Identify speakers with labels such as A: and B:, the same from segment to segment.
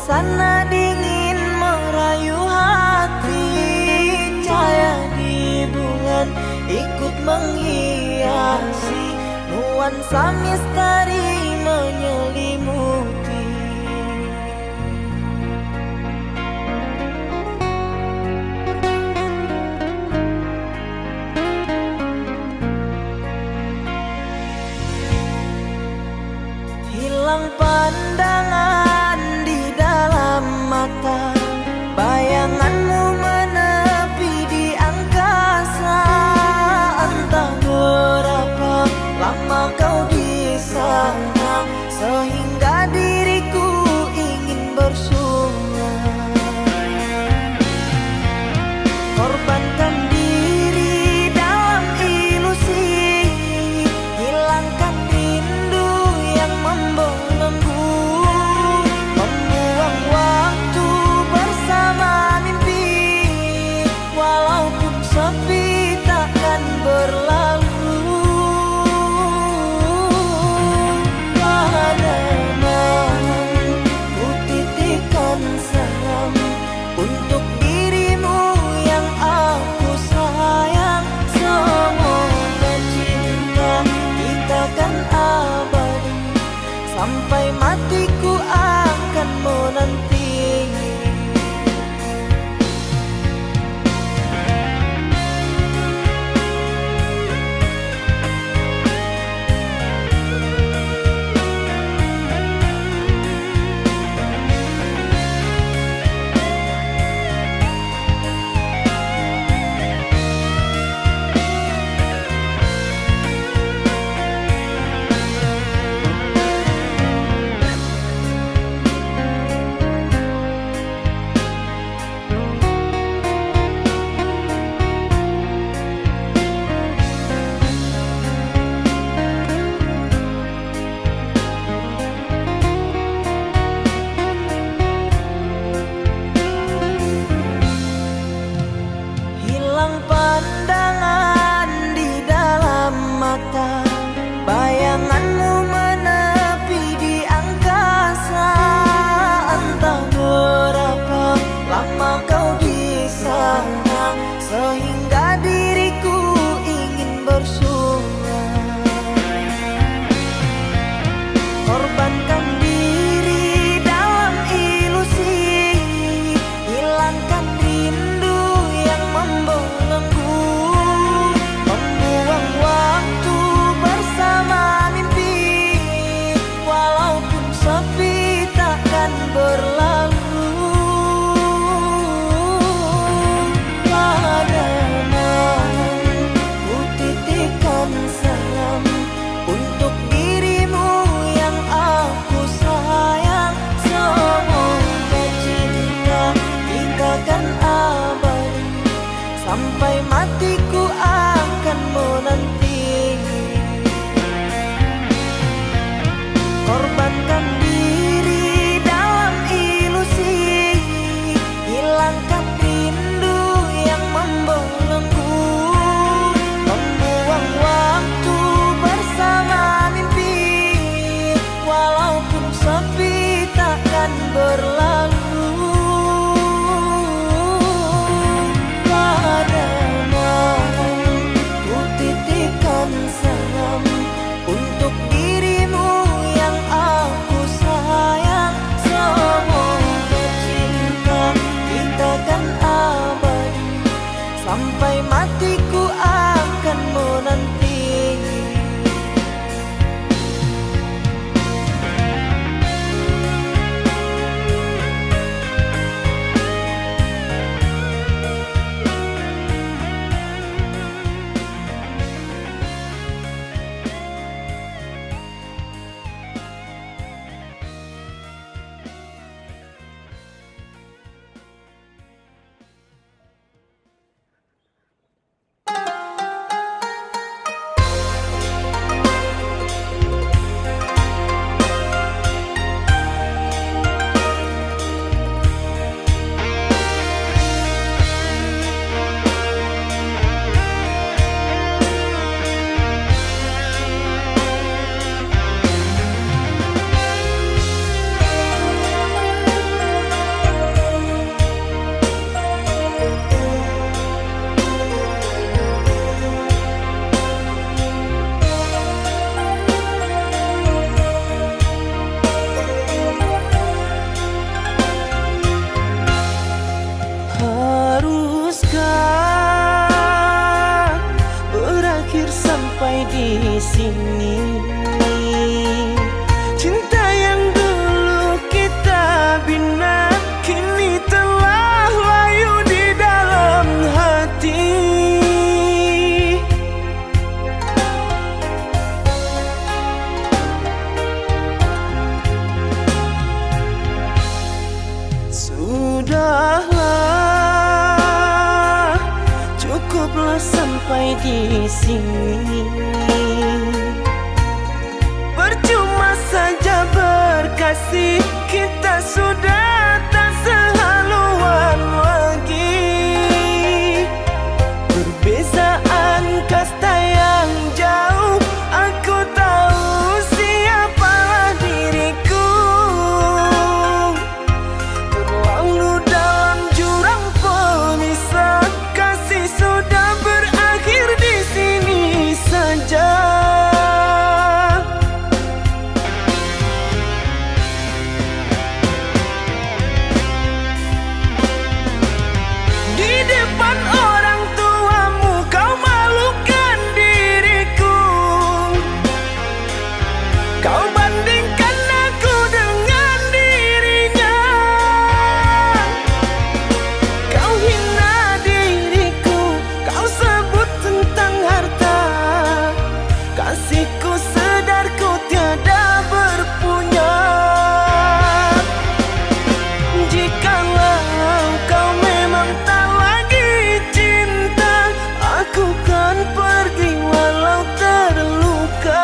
A: Suasana dingin merayu hati, cahaya di bulan ikut menghiasi, nuansa misteri menyelimuti. Hilang pandangan di dalam mata, bayanganmu menepi di angkasa. Entah berapa lama kau di sana, sehingga di sini. Cinta yang dulu kita bina kini telah layu di dalam hati. Sudahlah, cukuplah sampai di sini. Percuma saja berkasih, kita sudah tak sehaluan lagi. Perbezaan kasta yang jauh, aku tahu siapalah diriku. Terlalu dalam jurang pemisah, kasih sudah berakhir di sini saja. Di depan orang tuamu kau malukan diriku. Kau bandingkan aku dengan dirinya. Kau hina diriku, kau sebut tentang harta. Kasihku sedar ku tiada berpunya. Jikalau kau memang tak lagi cinta, aku kan pergi walau terluka.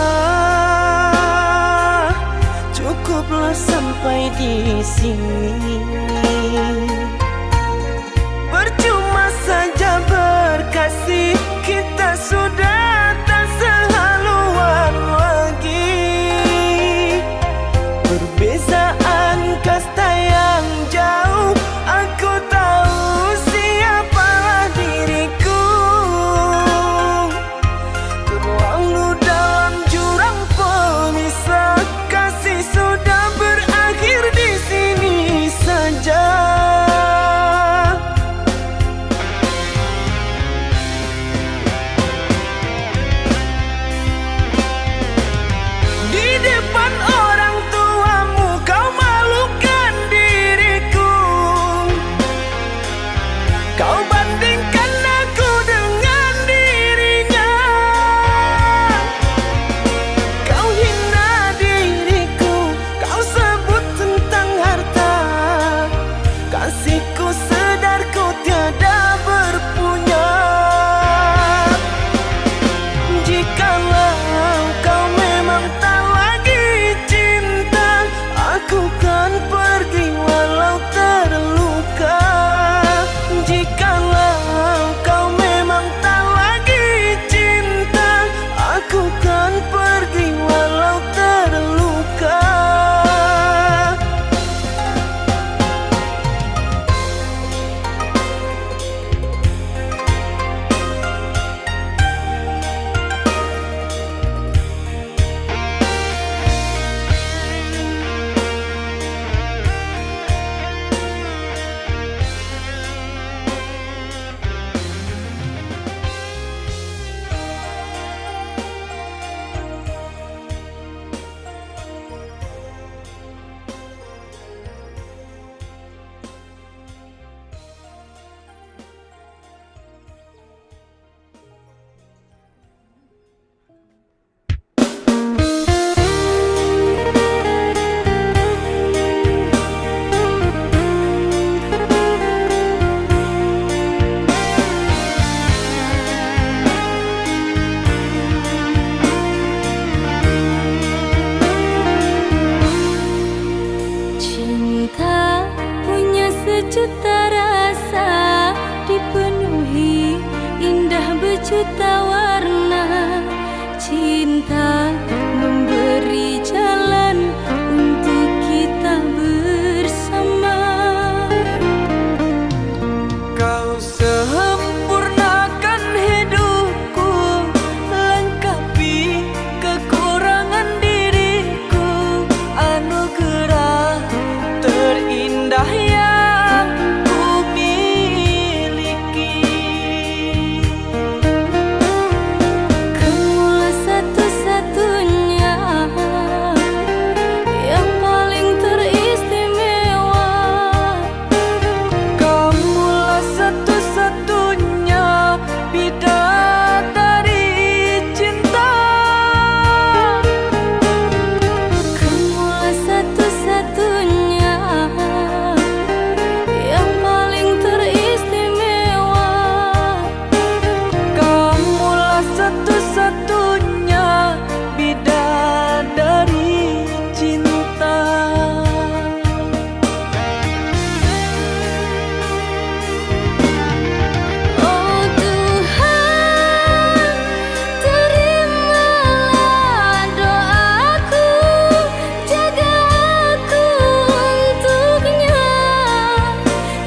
A: Sudahlah, cukuplah sampai di sini. Percuma saja berkasih, kita sudah tak sehaluan lagi. Perbezaan kasta yang jauh, aku tahu siapalah diriku. Terlalu dalam jurang pemisah, kasih sudah berakhir di sini.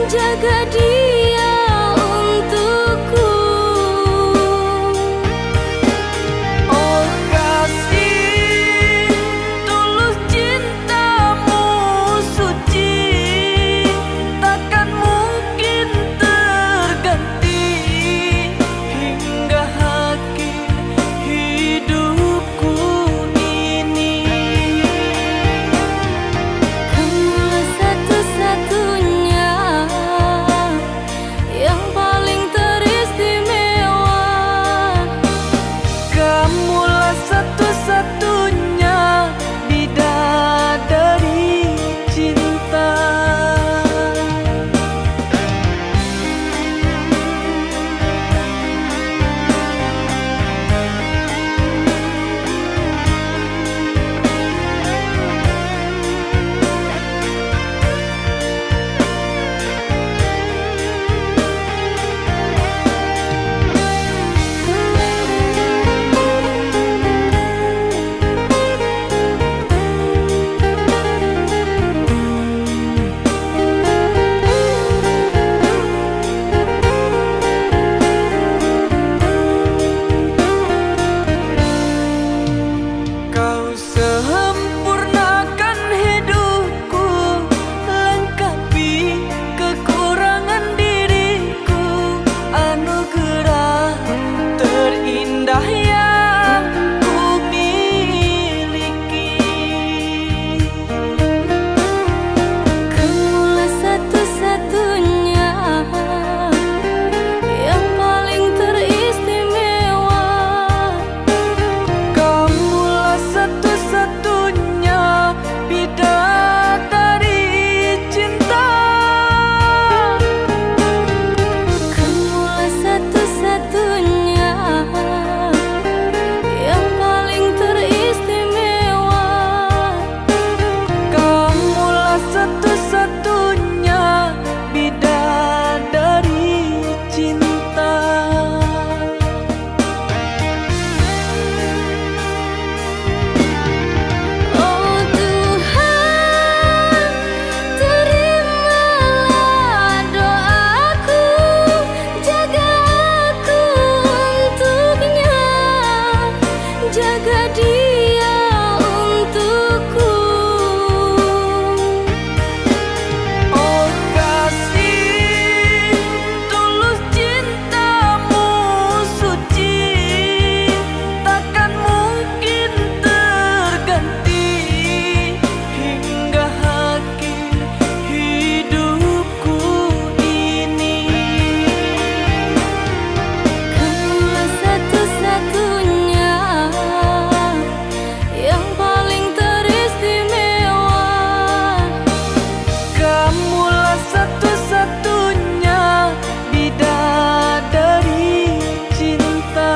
B: jaga dia untukku.
A: Oh kasih, tulus cintamu suci, takkan mungkin terganti hingga akhir hidupku ini.
B: Kamulah satu-satunya yang paling teristimewa.
A: Kamulah satu-satunya bidadari cinta. Kau sempurnakan hidupku, lengkapi kekurangan diriku, anugerah terindah yang ku miliki.
B: Kamulah satu-satunya yang paling teristimewa.
A: Kamulah satu-satunya bidadari cinta.
B: Kamulah satu-satunya yang paling teristimewa.
A: Kamulah satu-satunya bidadari cinta.
B: Oh Tuhan, terimalah doaku, jaga aku untuknya, jaga dia untukku.
A: Oh kasih, tulus cintamu suci, takkan mungkin terganti hingga akhir hidupku ini.
B: Kamulah satu-satunya yang paling teristimewa.
A: Kamulah satu-satunya bidadari cinta.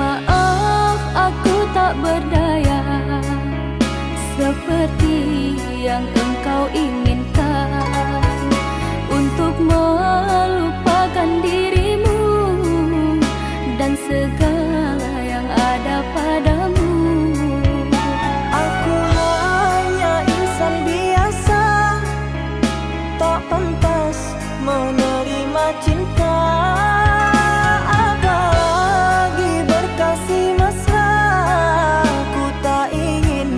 B: Maaf aku tak berdaya seperti yang engkau inginkan, untuk melupakan dirimu dan segala yang ada padamu.
A: Aku hanya insan biasa, tak pantas menerima cinta. Apalagi berkasih mesra, ku tak ingin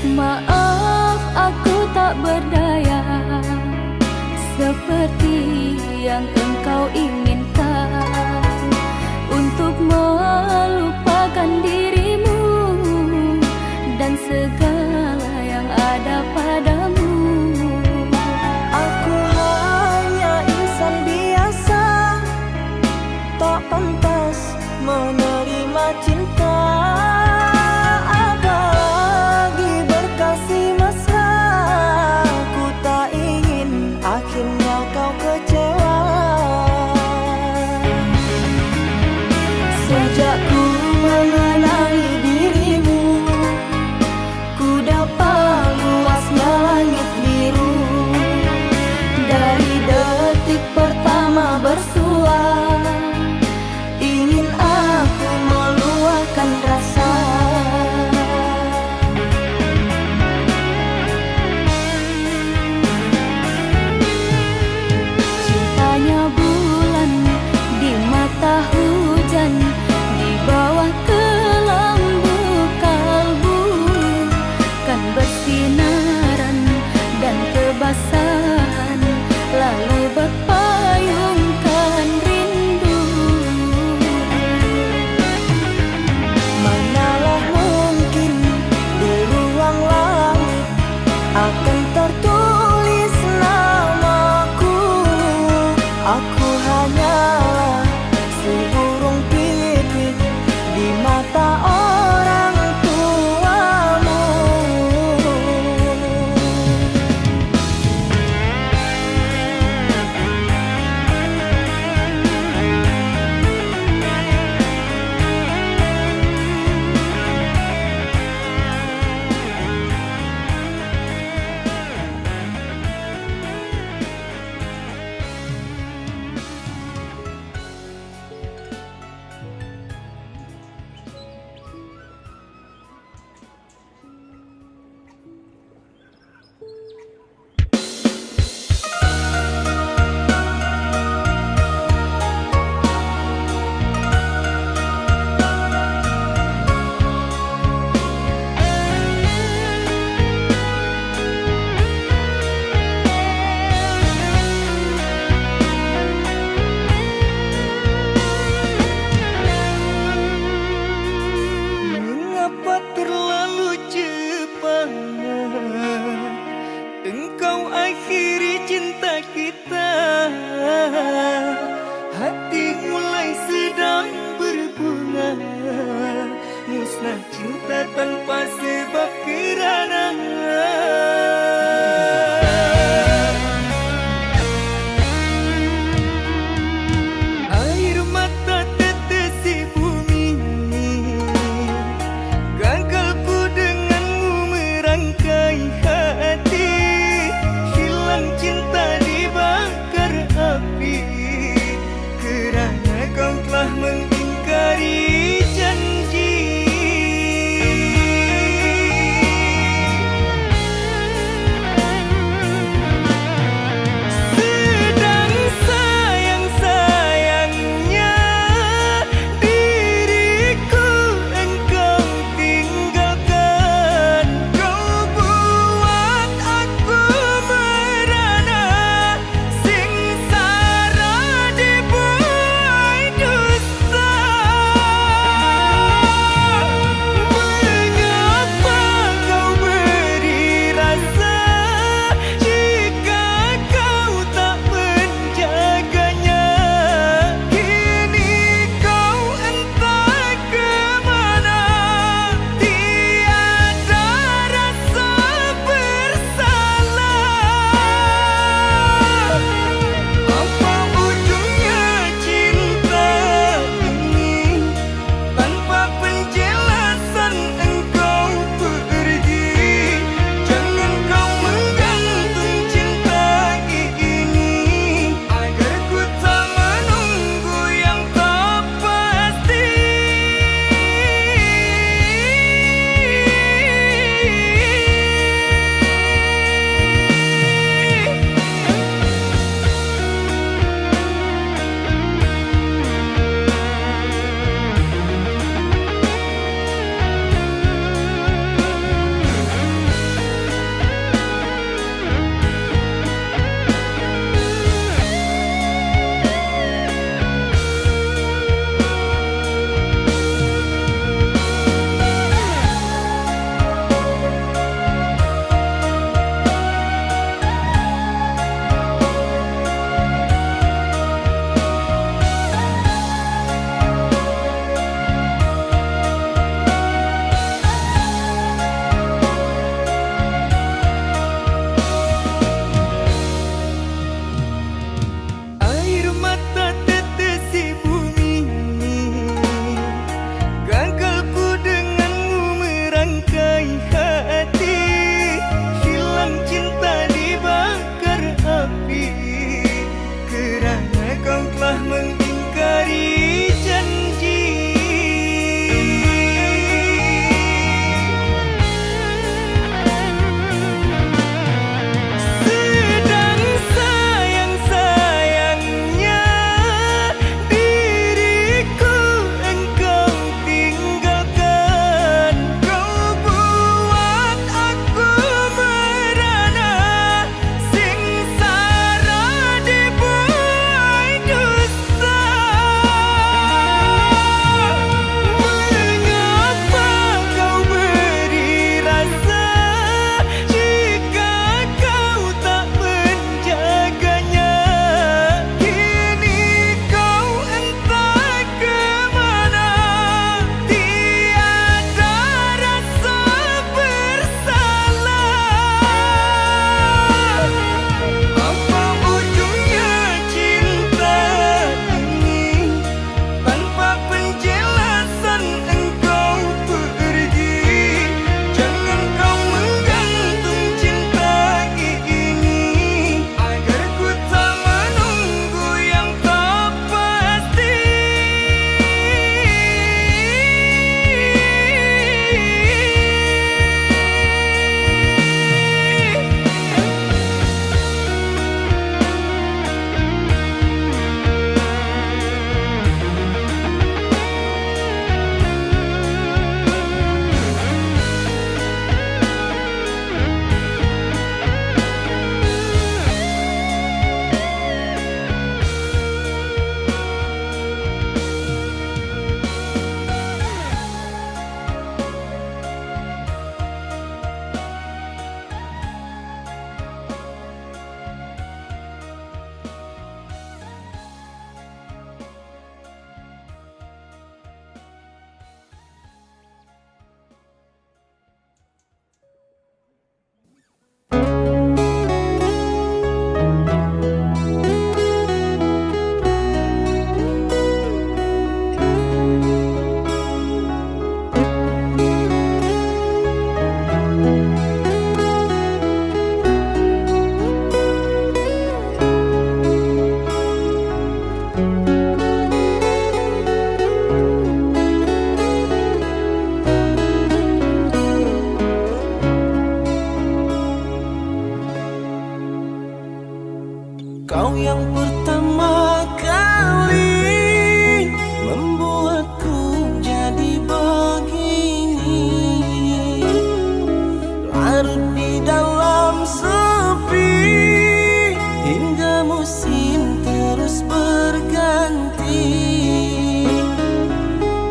B: Maaf aku tak berdaya seperti yang engkau inginkan, untuk melupakan dirimu dan segala yang ada padamu.
A: Aku hanya insan biasa, tak pantas menerima cinta. Apalagi berkasih mesra, ku tak ingin akhirnya kau kecewa.
B: Sejak ku
A: Kau yang pertama kali membuatku jadi begini, larut di dalam sepi hingga musim terus berganti.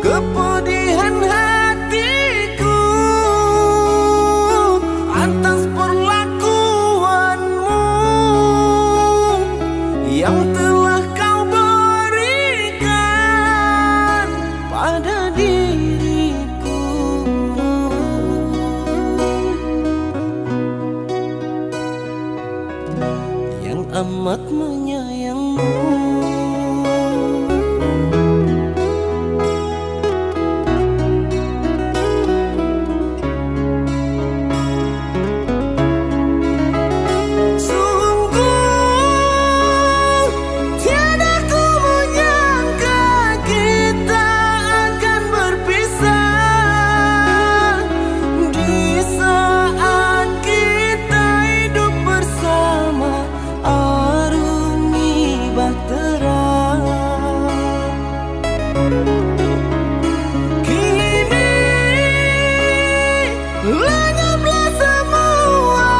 A: Kepedihan hatiku atas perlakuanmu yang telah kau berikan pada diriku, yang amat menyayangmu. Lenyaplah semua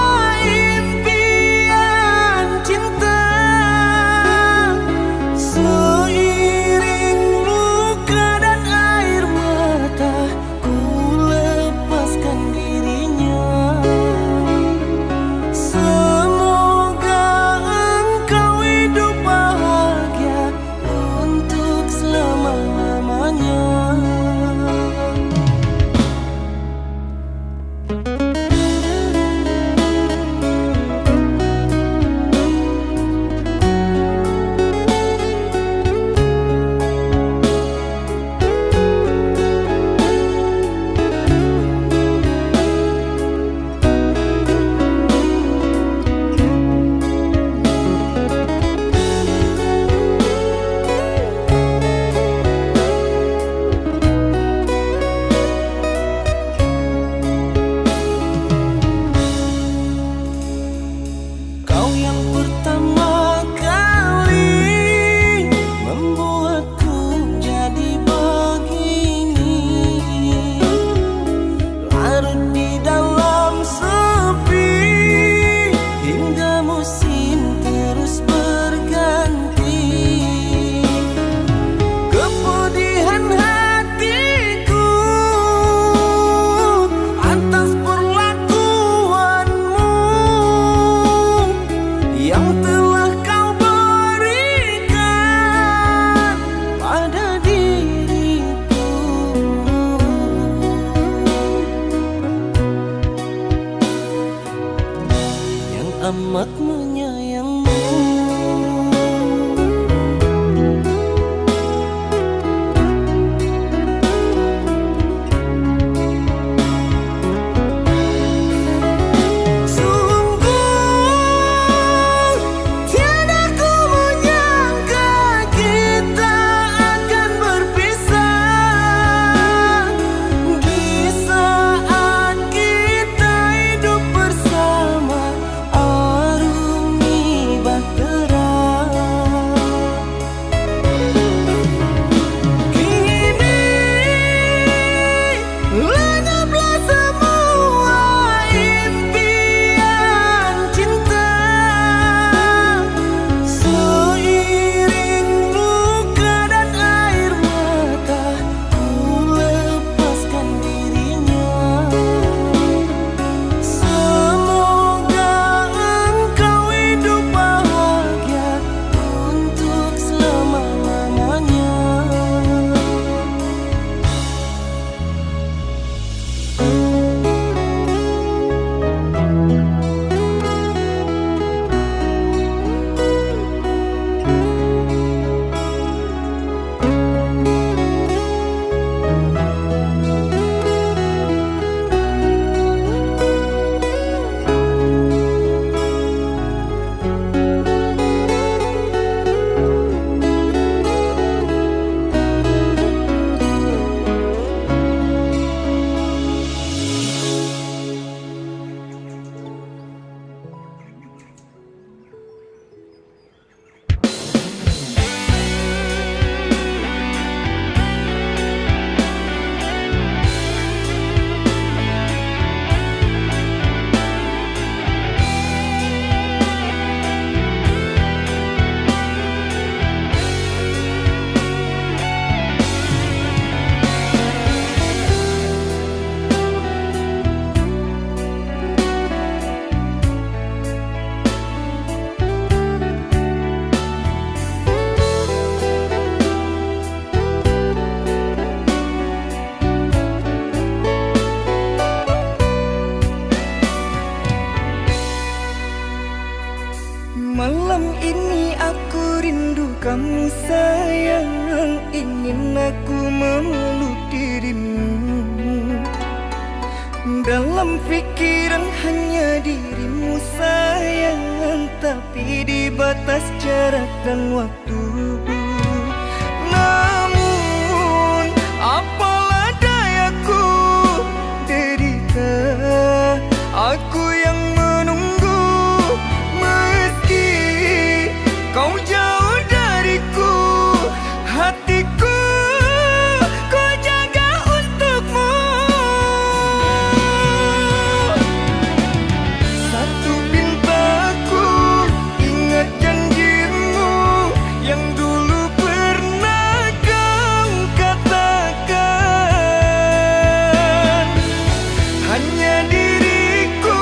A: impian cinta, seiring luka dan air mata ku lepaskan dirinya. Semoga engkau hidup bahagia untuk selama-lamanya. Yang telah kau berikan pada diriku, yang amat menyayangmu. Malam ini aku rindu kamu sayang, ingin aku memeluk dirimu. Dalam pikiran hanya dirimu sayang, tapi di batas jarak dan waktu. Namun apalah dayaku, derita aku yang menunggu. Meski kau jauh dariku, hatiku ku jaga untukmu. Satu pintaku, ingat janjimu yang dulu pernah kau katakan. Hanya diriku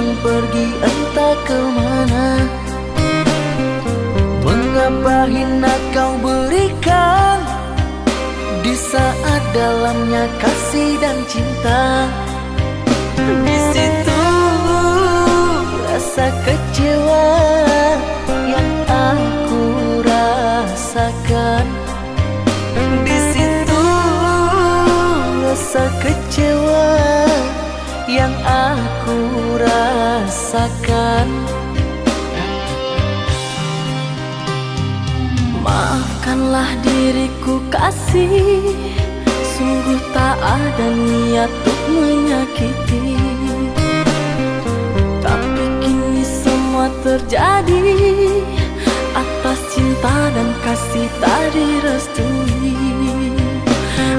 A: hilang pergi entah kemana. Mengapa hina kau berikan di saat dalamnya kasih dan cinta. Di situ rasa kecewa yang aku rasakan. Di situ rasa kecewa yang aku rasakan. Maafkanlah diriku kasih, sungguh tak ada niat untuk menyakiti. Tapi kini semua terjadi atas cinta dan kasih tak direstui.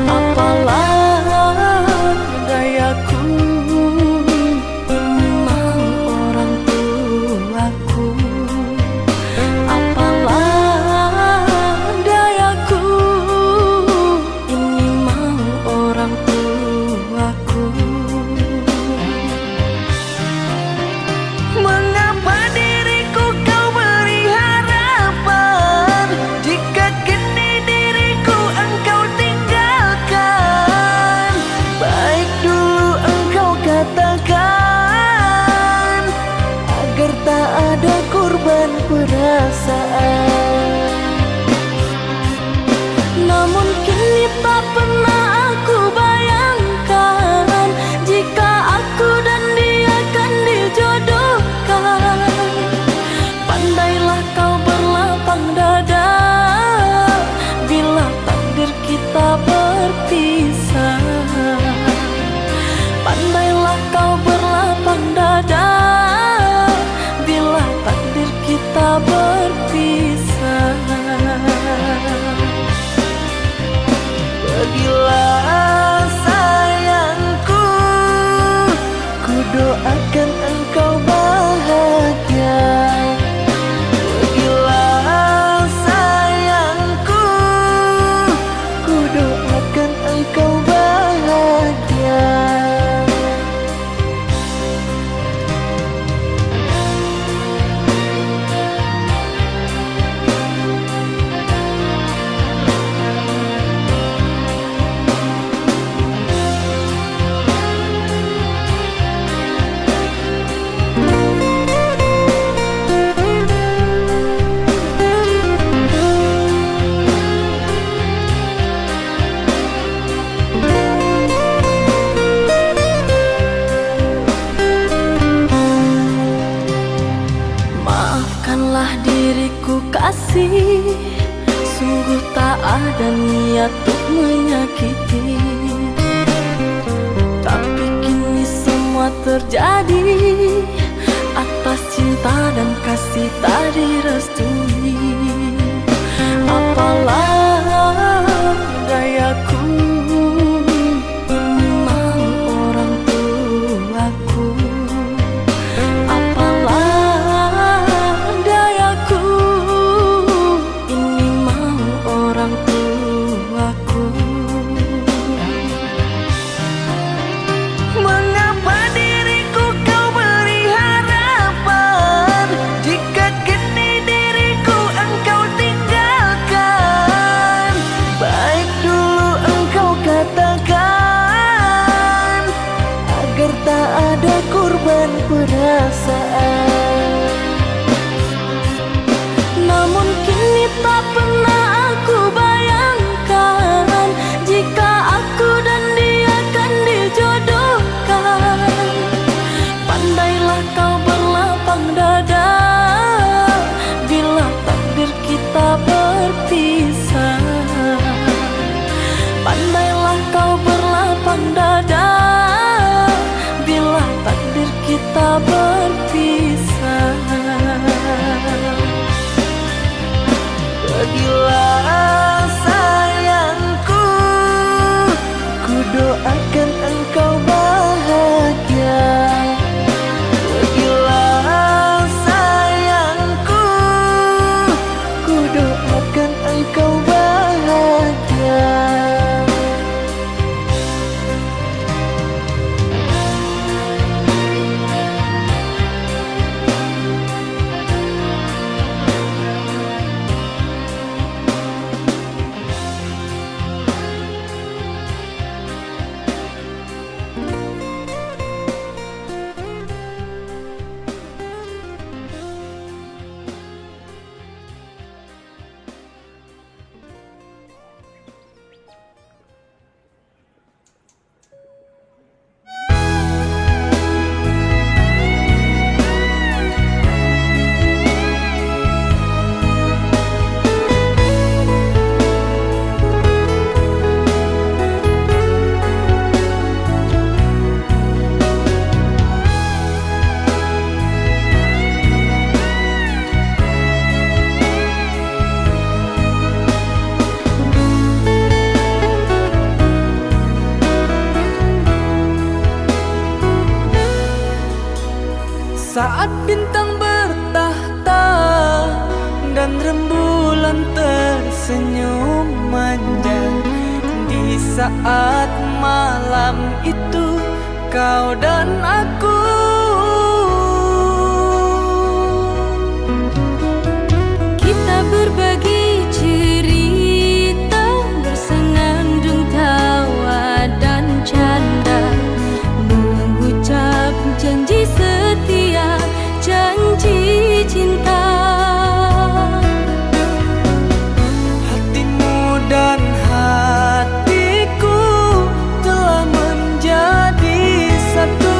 A: Apalah dayaku, ini mau orang tuaku. Apalah dayaku, ini mau orang tuaku. Mengapa diriku kau beri harapan, jika kini diriku engkau tinggalkan? Baik dulu engkau katakan, agar tak ada korban perasaan. Namun kini tak pernah aku bayangkan, jika aku dan dia akan dijodohkan. Pandailah kau berlapang dada bila takdir kita berpisah. Pandailah kau berlapang dada bila takdir kita berpisah. Pergilah sayangku, ku doakan engkau bahagia. Pergilah sayangku, ku doakan engkau bahagia. Maafkanlah diriku kasih, sungguh tak ada niat untuk menyakiti. Tapi kini semua terjadi atas cinta dan kasih tak direstui. Apalah dayaku, ini mau orang tuaku. Apalah dayaku, ini mau orang tuaku. Mengapa diriku kau beri harapan, jika kini diriku engkau tinggalkan? Baik dulu engkau katakan, agar tak ada korban perasaan. Namun kini tak pernah aku bayangkan, jika aku dan dia akan dijodohkan. Pandailah kau berlapang dada bila takdir kita berpisah. Pandailah kau berlapang dada bila takdir kita berpisah. Saat bintang bertahta dan rembulan tersenyum manja, di saat malam itu kau dan aku
B: kita berbagi cerita, bersenandung tawa dan canda, mengucap janji setia, janji cinta.
A: Hatimu dan hatiku telah menjadi satu.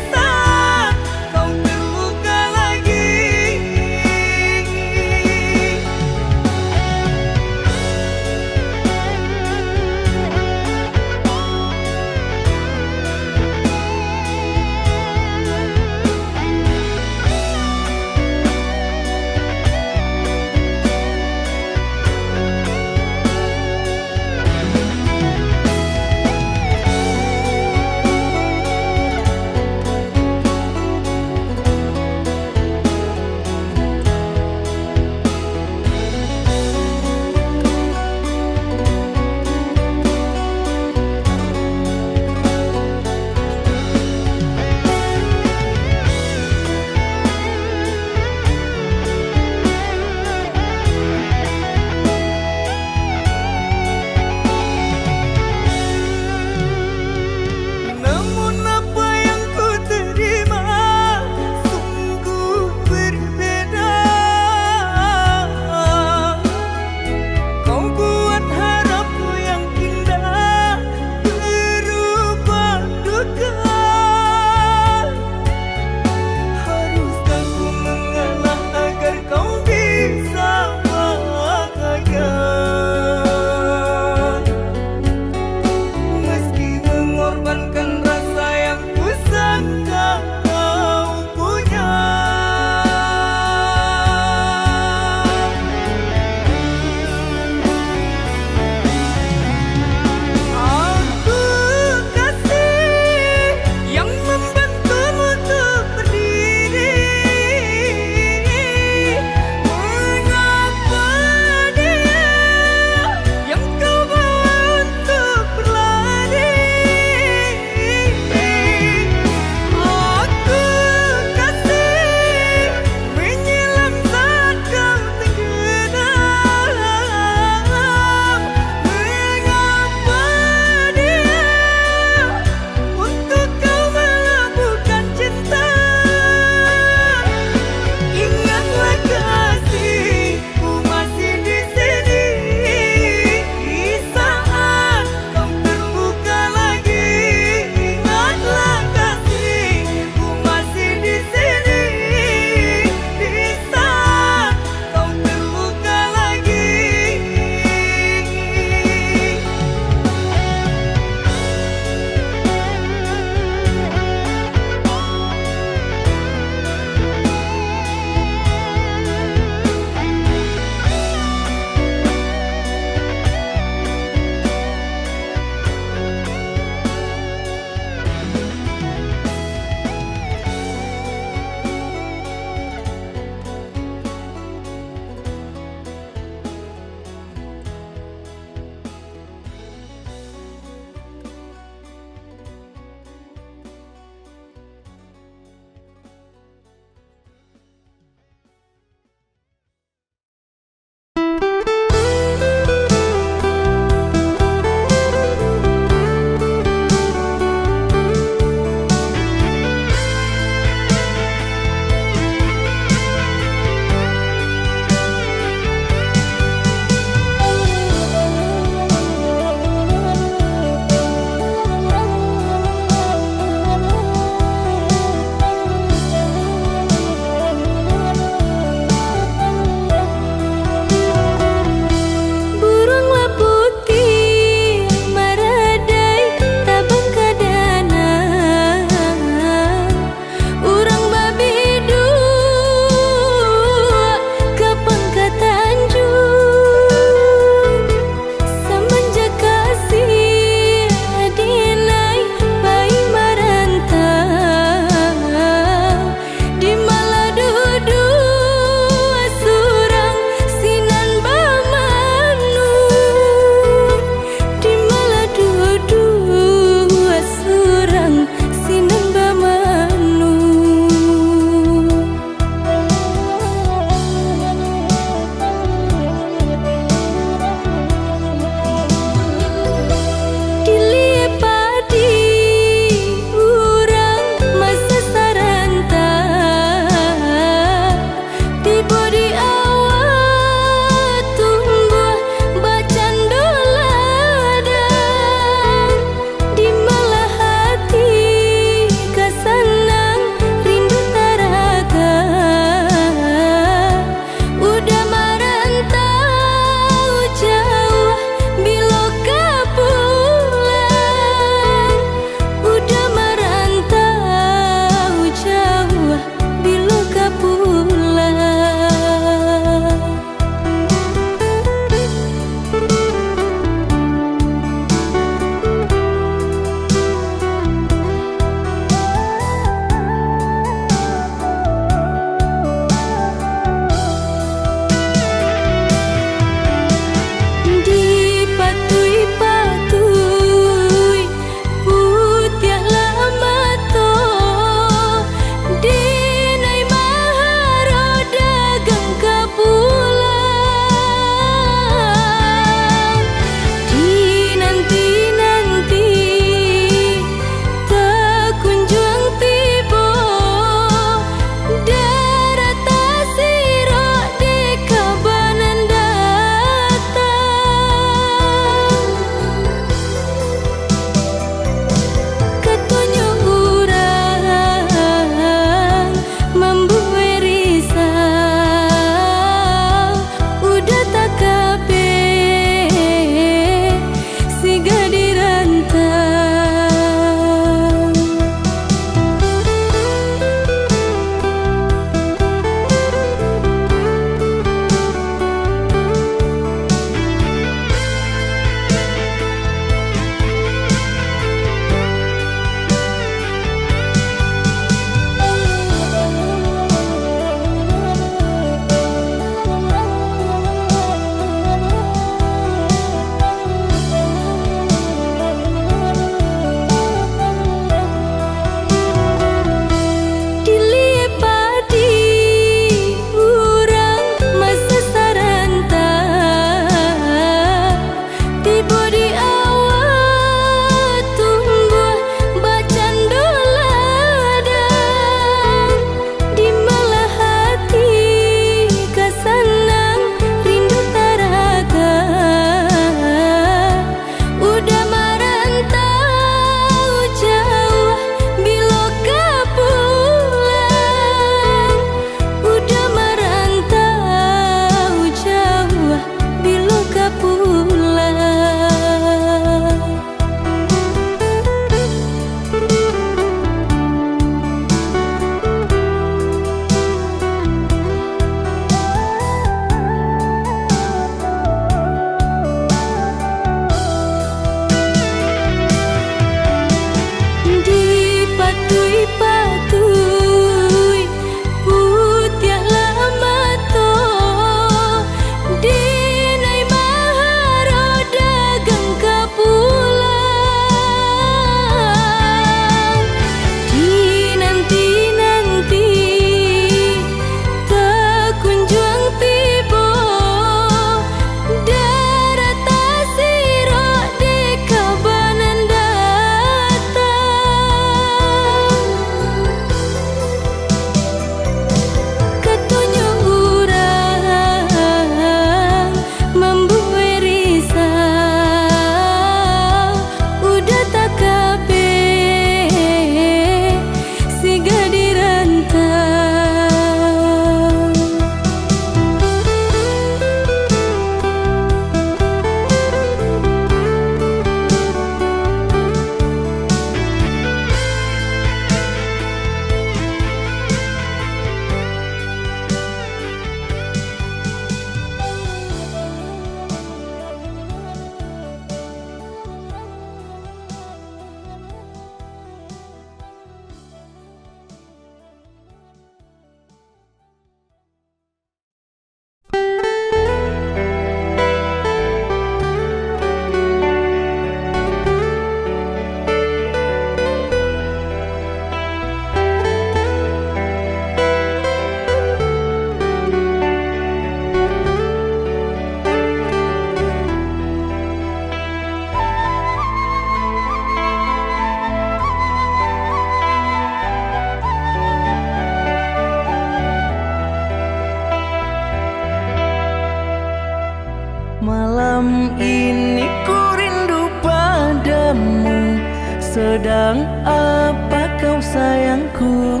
A: Sedang apa kau sayangku?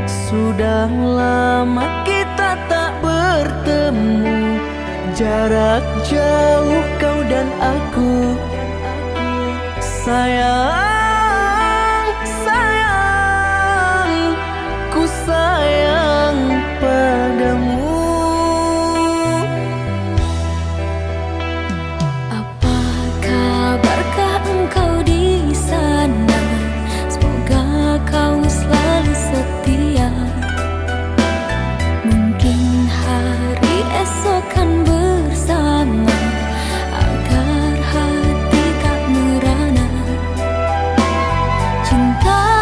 A: Sudah lama kita tak bertemu, jarak jauh kau dan aku. Sayang, sayang, ku sayang padamu.
B: Apa kabarkah engkau di sana? Semoga kau selalu setia. Mungkin hari esok kan bersama, agar hati tak merana. Cinta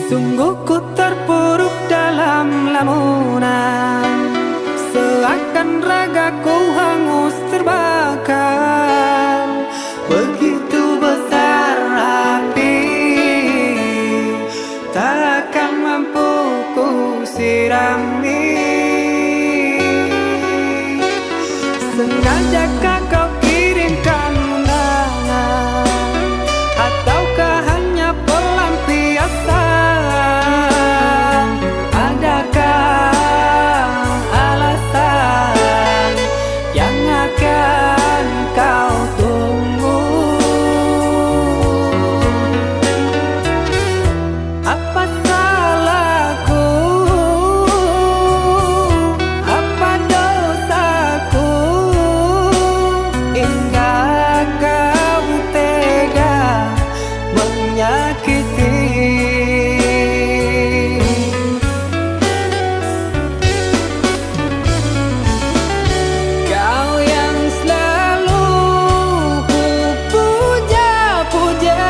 A: Sungguh ku terpuruk dalam lamunan, seakan ragaku hangus terbakar. Begitu besar api, takkan mampu ku sirami. Sengajakah kau kirimkan undangan, ataukah hanya pelampiasan? Adakah alasan yang akan kau tunggu? Apa salahku? Apa dosaku? Hingga kau tega menyakiti. Kau yang selalu ku puja-puja,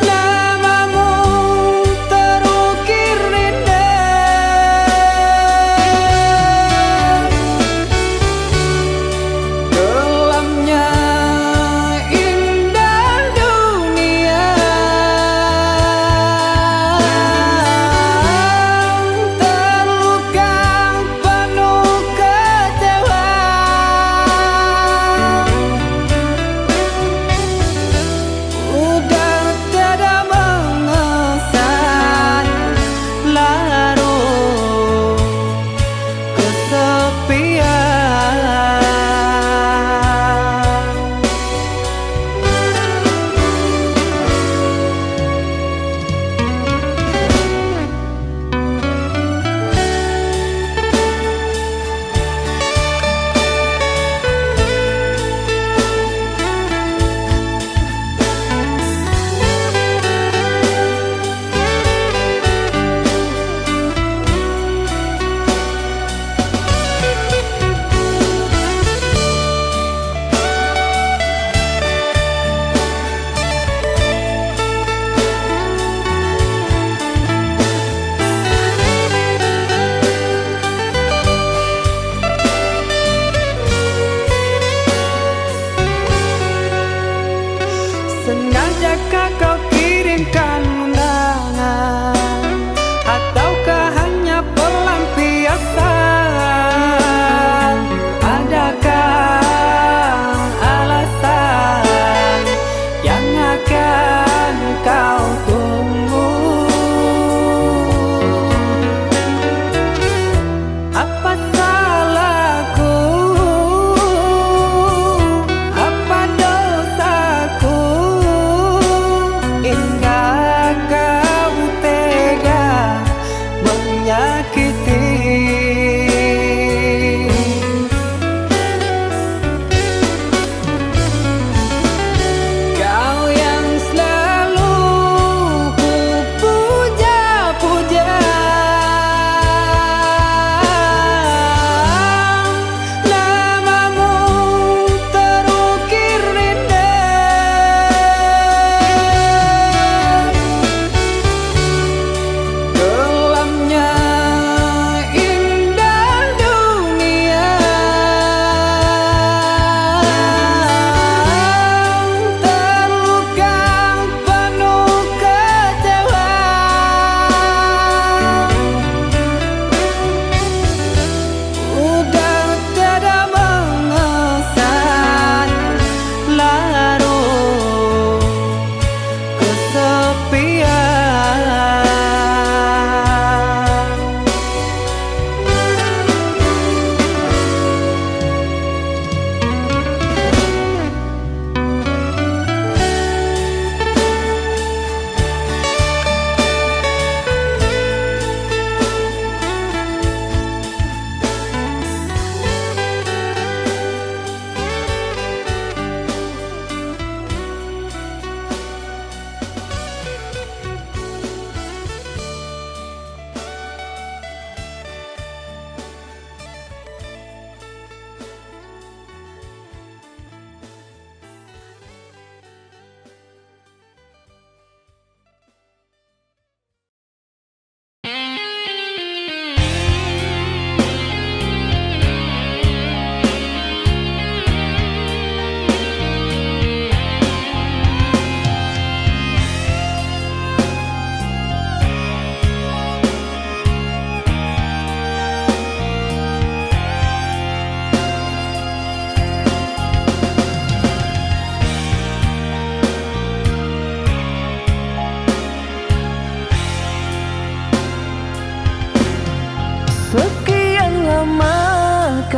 A: namamu terukir indah. Kelamnya indah dunia, terluka penuh kecewa. Udah tiada mengesan, larut kesepian. Sengajakah kau kirimkan undangan, ataukah hanya pelampiasan? Adakah alasan yang akan kau tunggu? Apa salahku? Apa dosaku?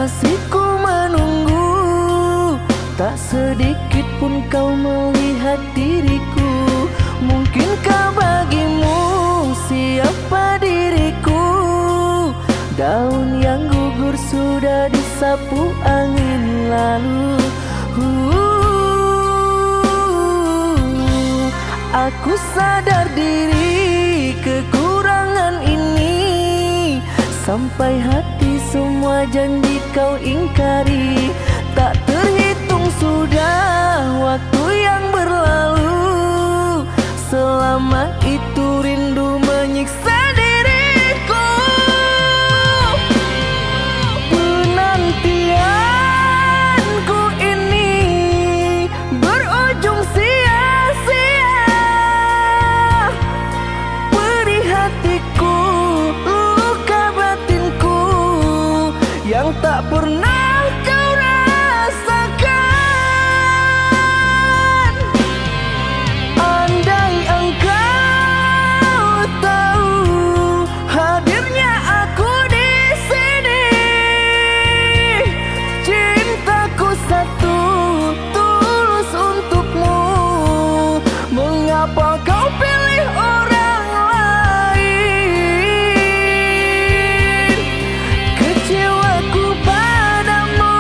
A: kasihku menunggu. Tak sedikit pun kau melihat diriku. Mungkinkah bagimu siapa diriku? Daun yang gugur sudah disapu angin lalu. Aku sadar diri kekurangan ini. Sampai hati semua janji kau ingkari. Tak terhitung sudah waktu yang berlalu. Selama itu rindu menyiksa diriku. Penantianku ini berujung sia-sia. Beri hatiku luka batinku yang tak pernah kau rasakan. Andai engkau tahu hadirnya aku di sini. Cintaku satu tulus untukmu. Mengapa kau pilih orang lain? Kecewaku padamu,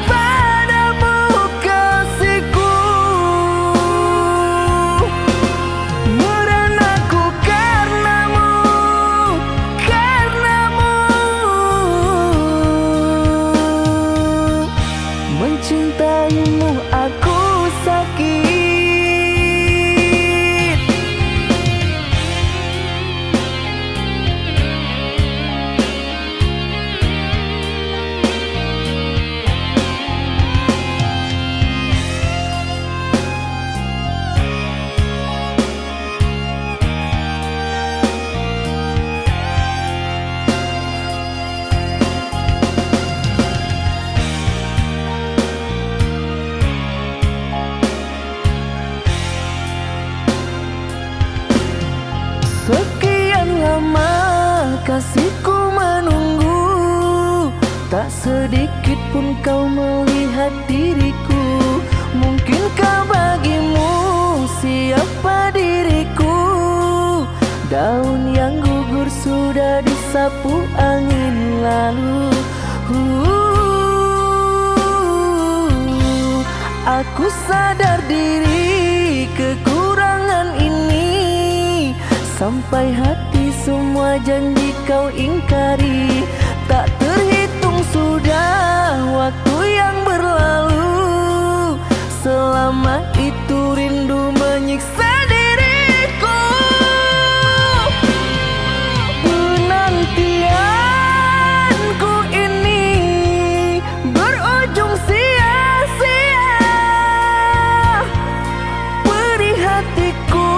A: padamu kasihku. Merenaku karenamu, karenamu. Mencintaimu aku sakit. Sekian lama kasihku menunggu. Tak sedikit pun kau melihat diriku. Mungkinkah bagimu siapa diriku? Daun yang gugur sudah disapu angin lalu. Aku sadar diri kekurangan ini. Sampai hati semua janji kau ingkari. Tak terhitung sudah waktu yang berlalu. Selama itu rindu menyiksa diriku. Penantianku ini berujung sia-sia. Beri hatiku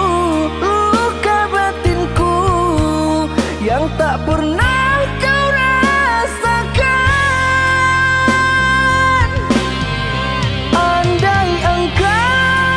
A: luka batinku yang tak pernah kau rasakan. Andai engkau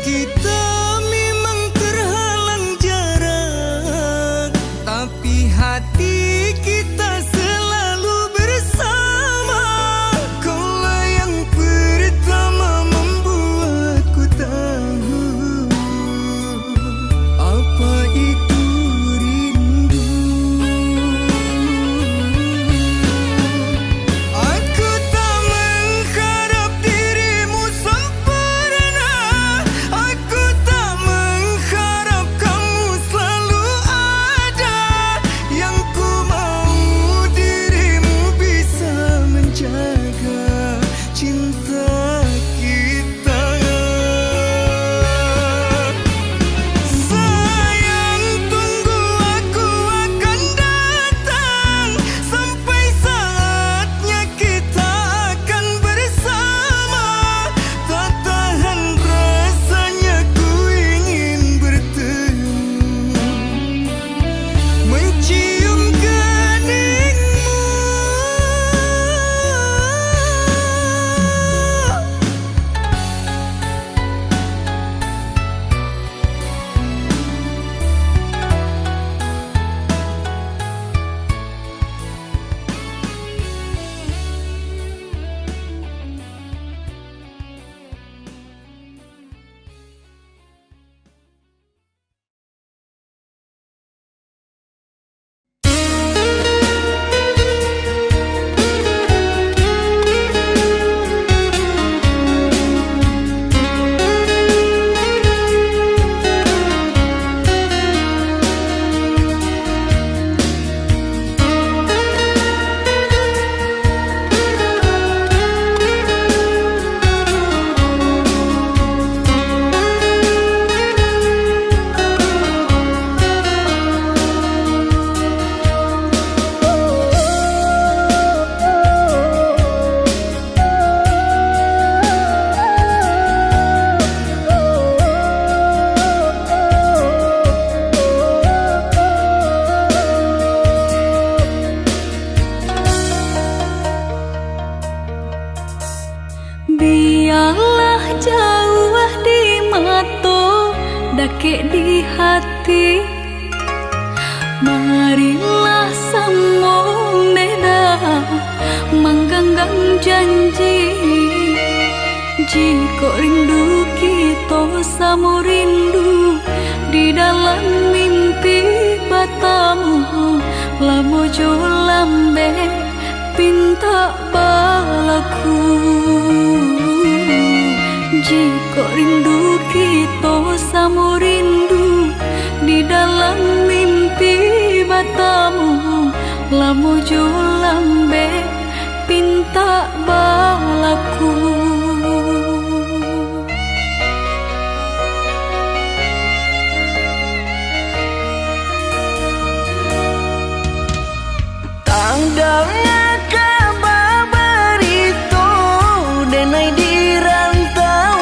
A: Kita memang terhalang jarak, tapi hati kita selalu bersama. Kaulah yang pertama membuatku tahu apa itu rindu. Aku tak mengharap dirimu sempurna, aku tak mengharap kamu selalu ada. Yang ku mau dirimu bisa menjaga cinta kita. Sayang, tunggu, aku akan datang. Sampai saatnya kita akan bersama. Tak tahan rasanya ku ingin bertemu, mencium keningmu.
B: Biarlah jauh di mata, dakik di hati. Marilah sambung beda, mengganggang janji. Jika rindu kita sama rindu di dalam mimpi batamu, lamo jo lambe pinta balaku. Jika rindu kita sama rindu di dalam mimpi batamu, lamo jo lambe pinta balaku.
A: Tanggalnya kabar berito denai di rantau,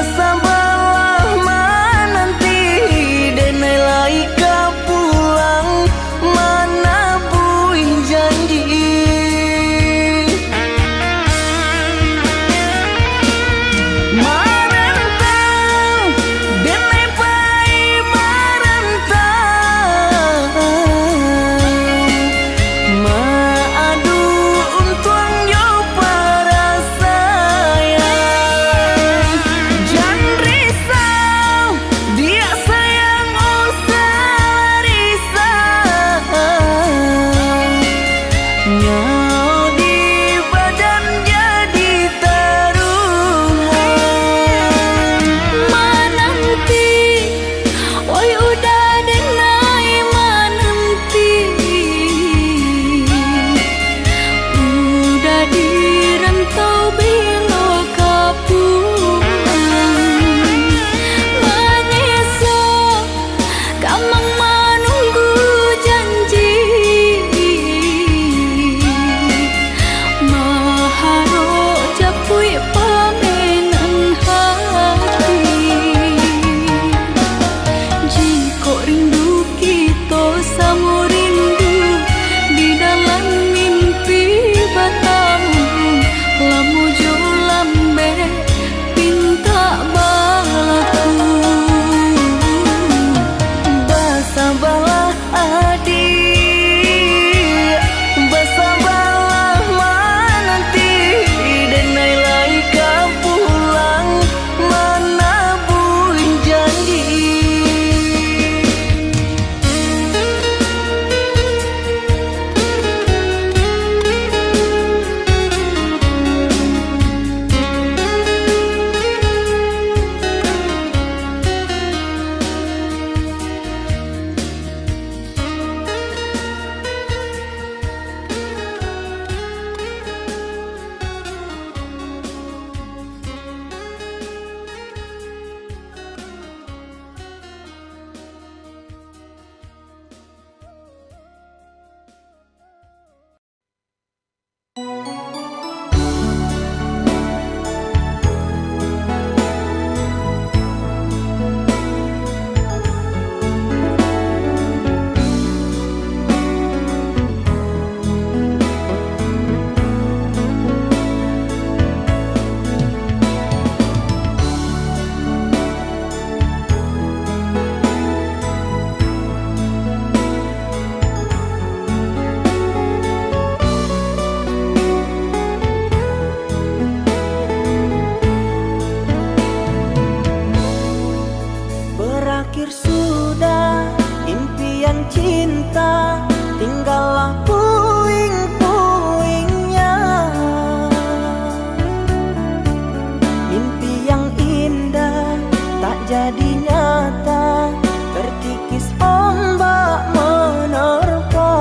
A: Basabalah menanti denai lai ka pulang mana buih janji. Marantau denai pai marantau maadu untuang yo para sayang. Jangan risau dia sayang usah risau. Nyau di badan jadi taruhan.
B: Menanti, oi udah denai menanti. Udah di rantau bilo kapulang. Menyesal kamang menunggu janji. Maharo japui pamenan hati. Jika rindu kita sama rindu di dalam mimpi batamu, lamu jo lambe pinta balaku.
A: Basabalah adik, basabalah menanti denai lai ka pulang mana buih janji. Berakhir sudah impian cinta, tinggallah puing-puingnya. Mimpi yang indah tak jadi nyata, terkikis ombak menerpa.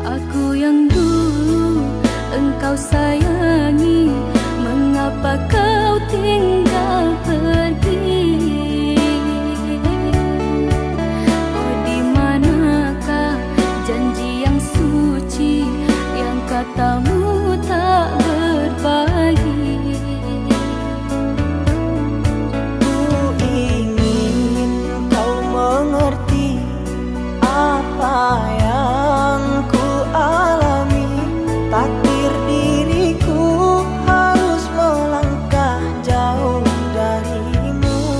B: Aku yang dulu engkau sayangi, mengapa kau tinggal pergi? Oh di manakah janji yang suci yang katamu tak berbagi?
A: Ku ingin kau mengerti apa yang ku alami. Takdir diriku harus melangkah jauh darimu.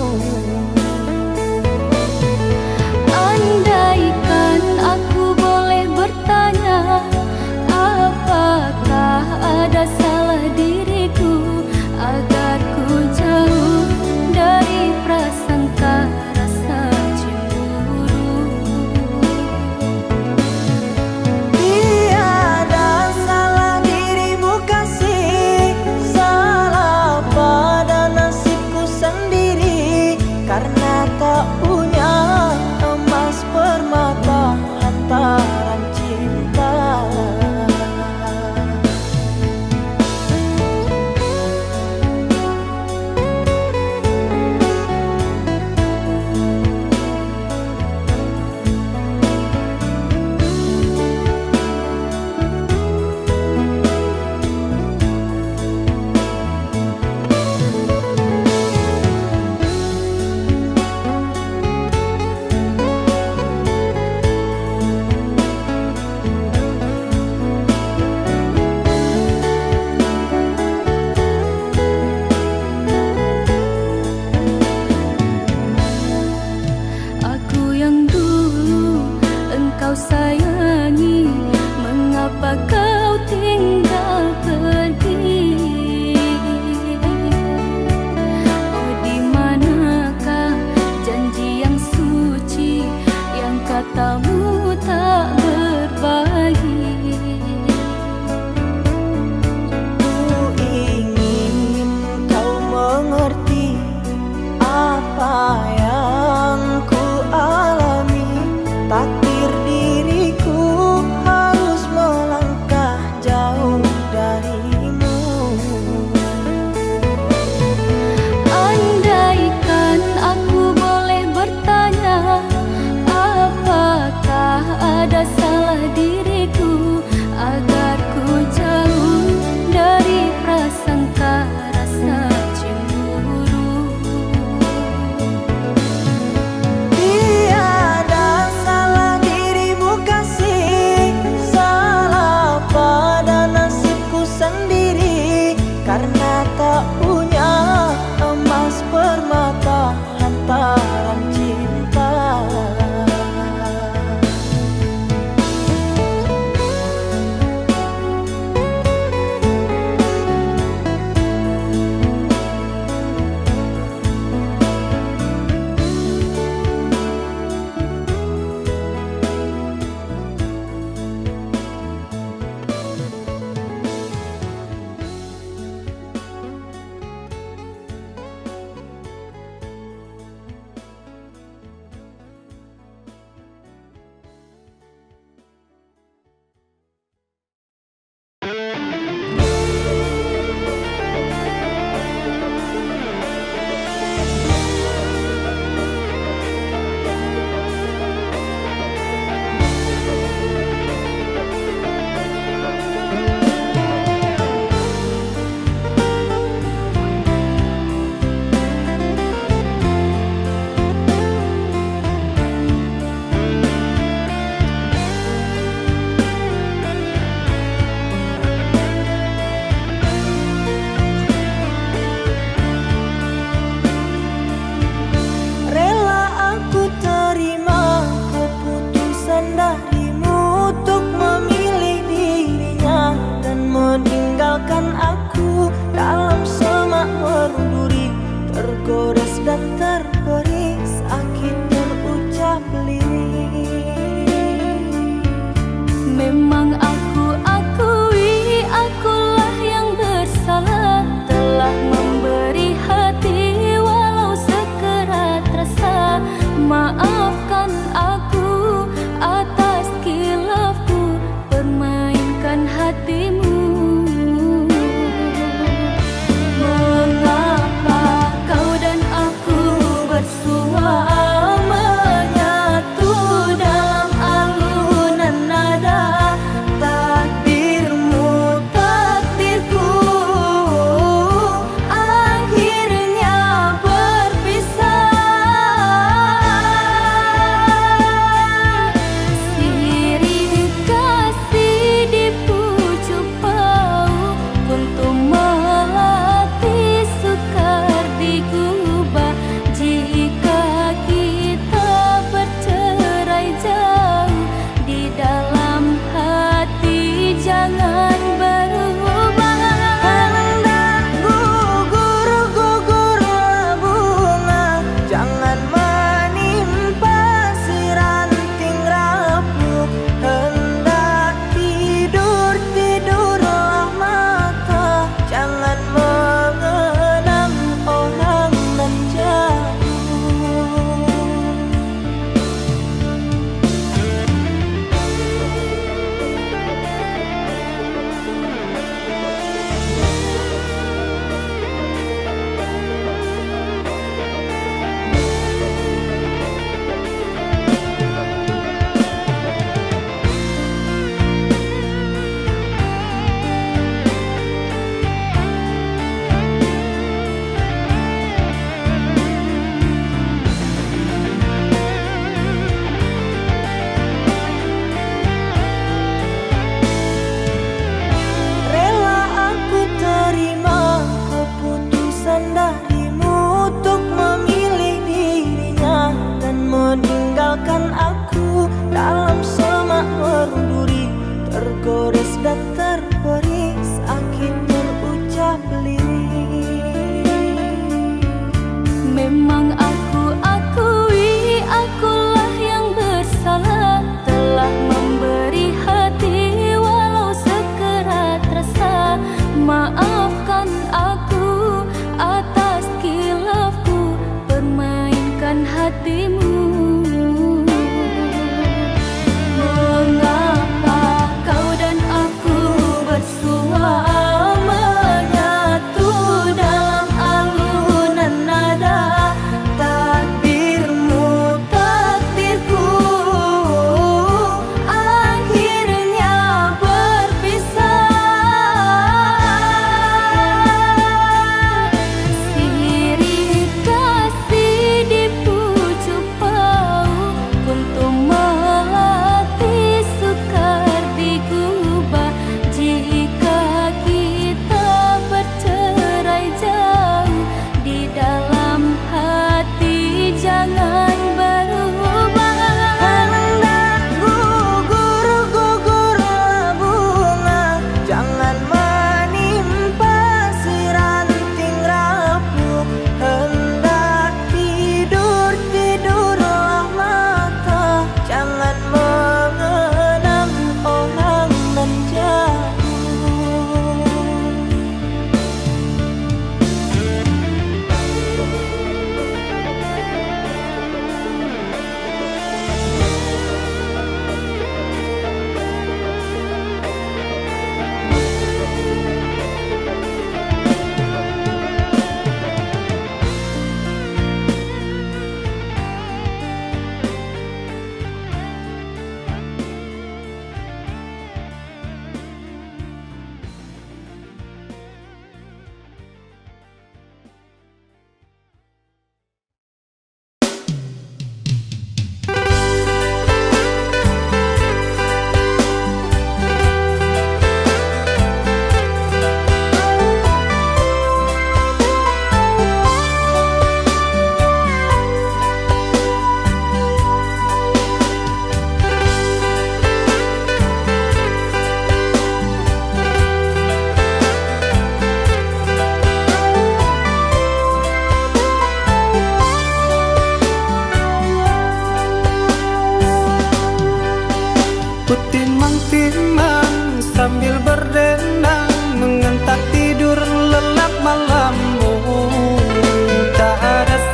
B: Memang aku akui akulah yang bersalah, telah memberi hati walau sekerat rasa. Maafkan aku atas khilafku permainkan hatimu. Mengapa kau dan aku bersua menyatu dalam alunan nada? Takdirmu takdirku akhirnya berpisah. Sirih kasih di pucuk bau untuk melatih sukar digubah. Jika kita bercerai jauh, di dalam hati jangan berubah.
A: Hendak gugur-gugurlah bunga, jangan menimpa si ranting rapuh. Hendak tidur-tidurlah mata, jangan mengenang orang nan jauh. Rela aku terima keputusan darimu untuk memilih dirinya dan meninggalkan aku dalam semak berduri, tergores dan terberi sakit terucap lirik.
B: Memang aku akui akulah yang bersalah, telah memberi hati walau sekerat rasa. Maafkan aku atas khilafku permainkan hatimu. Mengapa kau dan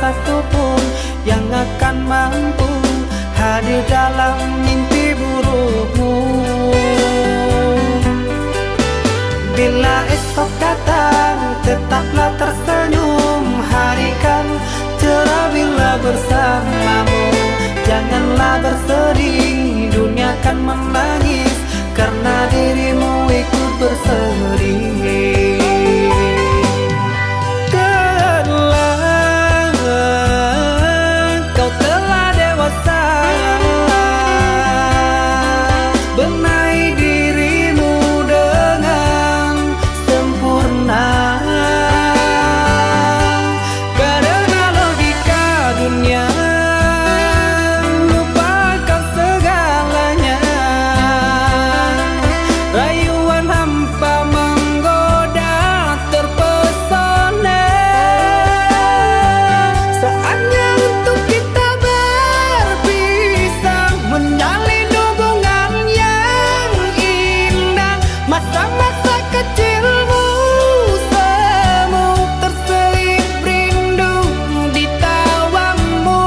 A: satupun yang akan mampu hadir dalam mimpi burukmu. Bila esok datang, tetaplah tersenyum. Hari kan cerah bila bersamamu. Janganlah bersedih, dunia kan menangis karena dirimu ikut bersedih. Kau telah dewasa, benahi dirimu dengan sempurna. Karena logika dunia lupakan segalanya. Rayuan hampa menggoda terpesona. Saatnya untuk kita berpisah, menjalin hubungan yang indah. Masa-masa kecilmu semu terselip rindu di tawamu.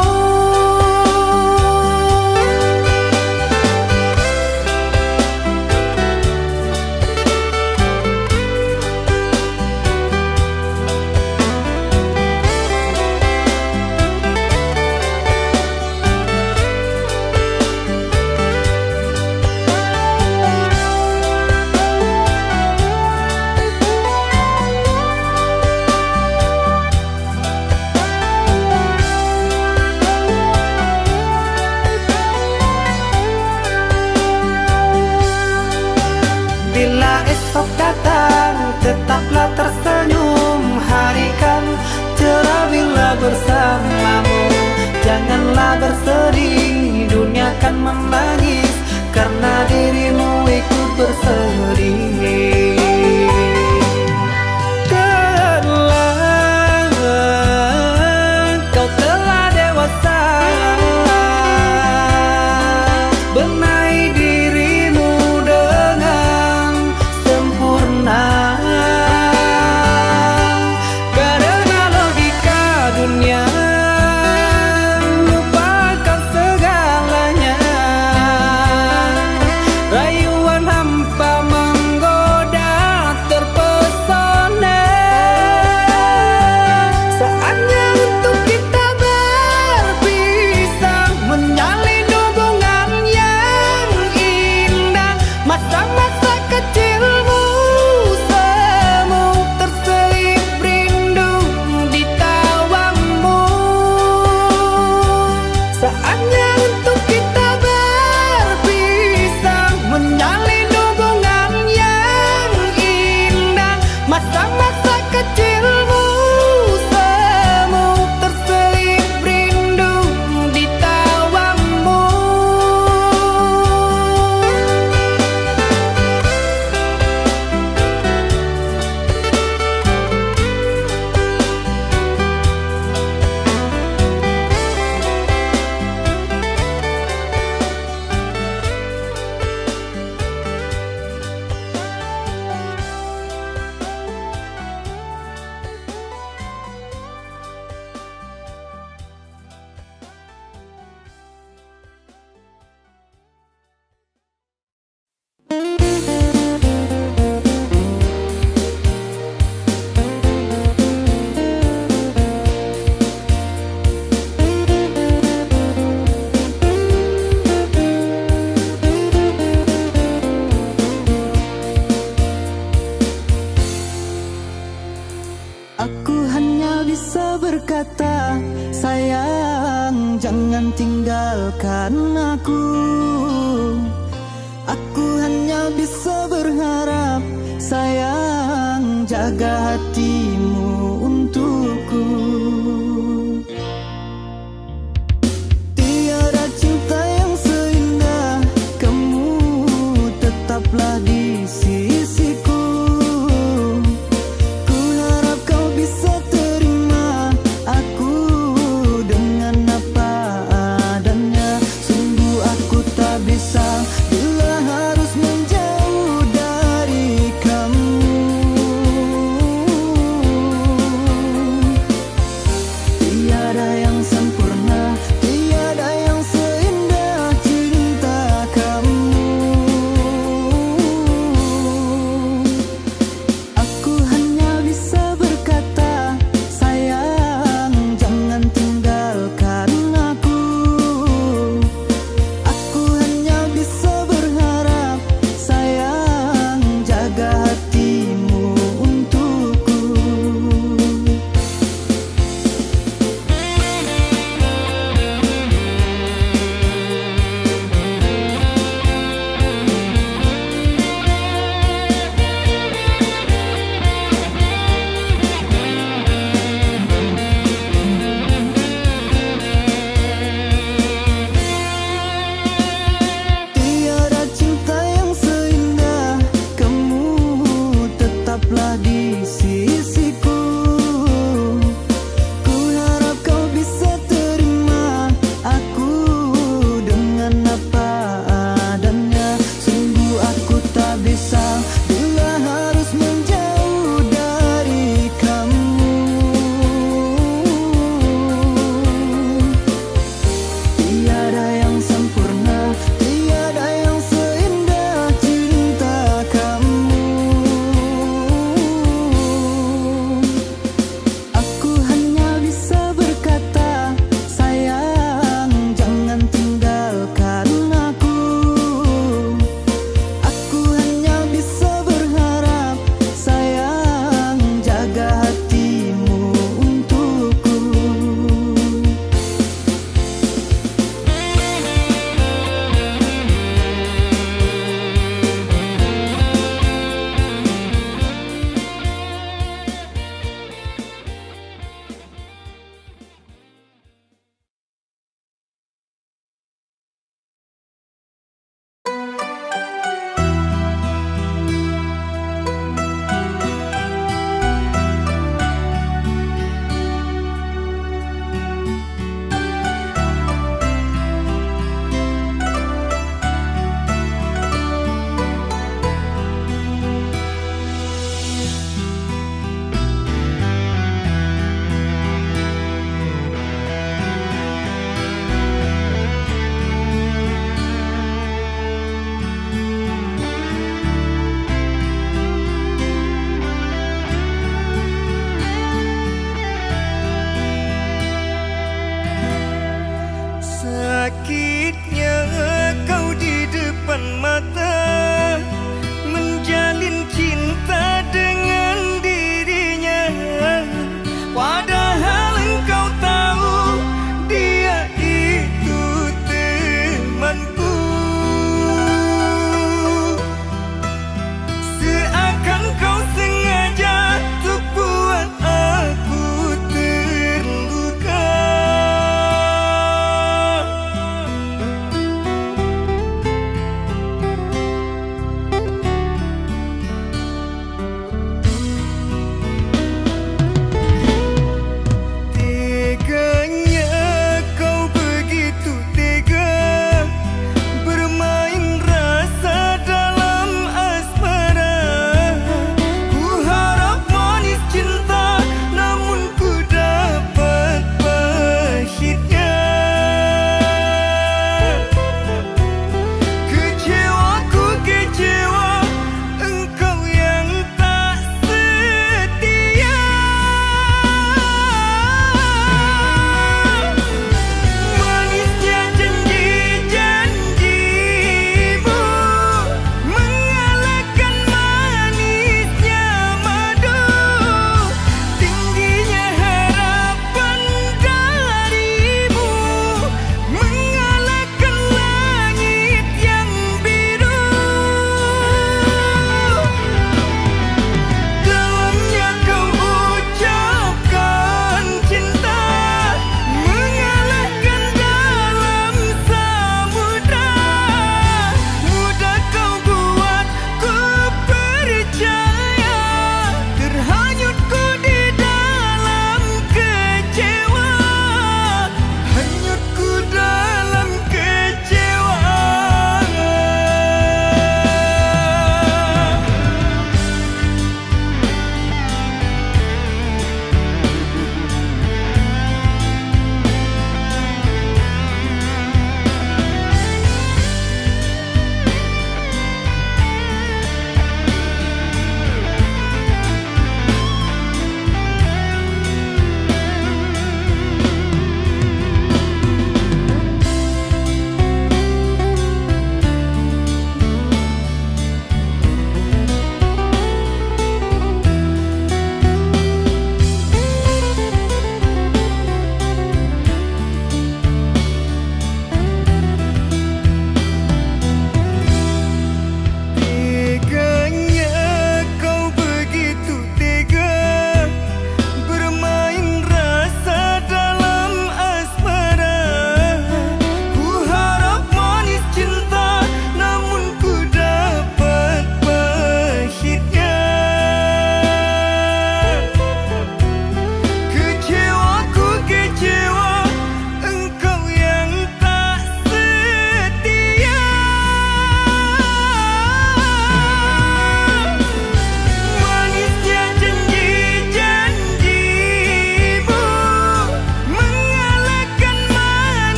A: Bila esok datang, tetaplah tersenyum. Hari kan cerah bila bersamamu. Janganlah bersedih, dunia kan menangis karena dirimu ikut bersedih. Kau telah dewasa, benahi dirimu dengan sempurna. Karena logika dunia lupakan segalanya. Rayuan hampa menggoda terpesona. Saatnya untuk kita berpisah, menjalin hubungan yang indah. Masa-masa kecilmu semu terselip rindu di tawamu. Saatnya untuk kita berpisah, menjalin hubungan yang indah. Masa-masa kecilmu semu terselip rindu di tawamu. Aku hanya bisa berkata, sayang jangan tinggalkan aku. Aku hanya bisa berharap, sayang jaga hatimu untukku. Tiada cinta yang seindah kamu, tetaplah di sisiku. Ku harap kau bisa terima aku dengan apa adanya. Sungguh aku tak bisa bila harus menjauh dari kamu.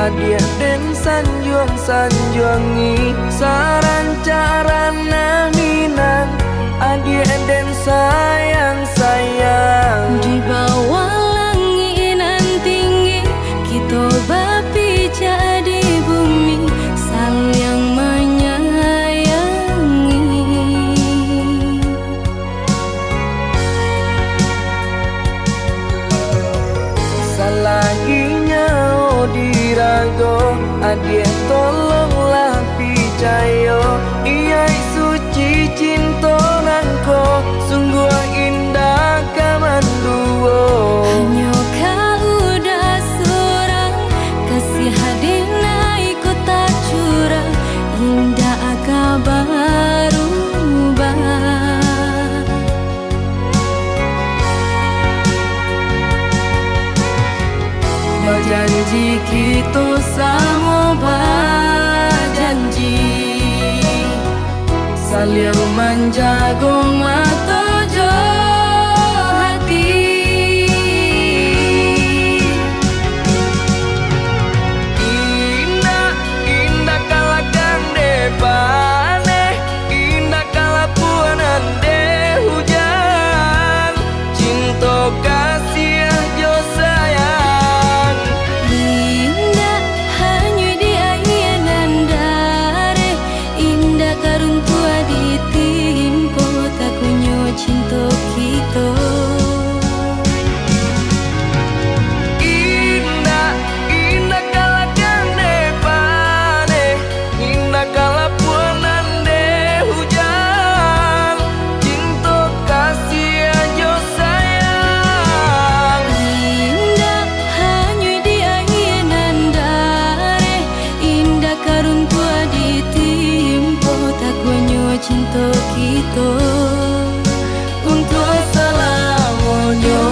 A: adia den sanjuang-sanjuangi saran cara minang adia den sayang-sayang.
B: Di bawah langit nan tinggi kita berpijak di bumi saling menyayangi.
A: Salaginya dirago adia tolonglah picayo iya suci cinta nangko sungguh indah kamanduo.
B: Hanya kau udah seorang kasih hadina ikut tak curang indah kabar ubah. Berjanji kita sama berjanji saling menjaga mata jo hati.
A: Indah, indah kalakan depane indah kalapuanan de hujan cinta kasih jo sayang.
B: Indah hanya di air dan dare indah karung tua ditimpo tak kunyo cinta kita.
A: Indah, indah kalakan depane indah kalapuanan de hujan cinta kasih jo sayang.
B: Indah hanya di air dan dare indah karung tua ditimpo tak kunyo cinta kita untuk selamanya.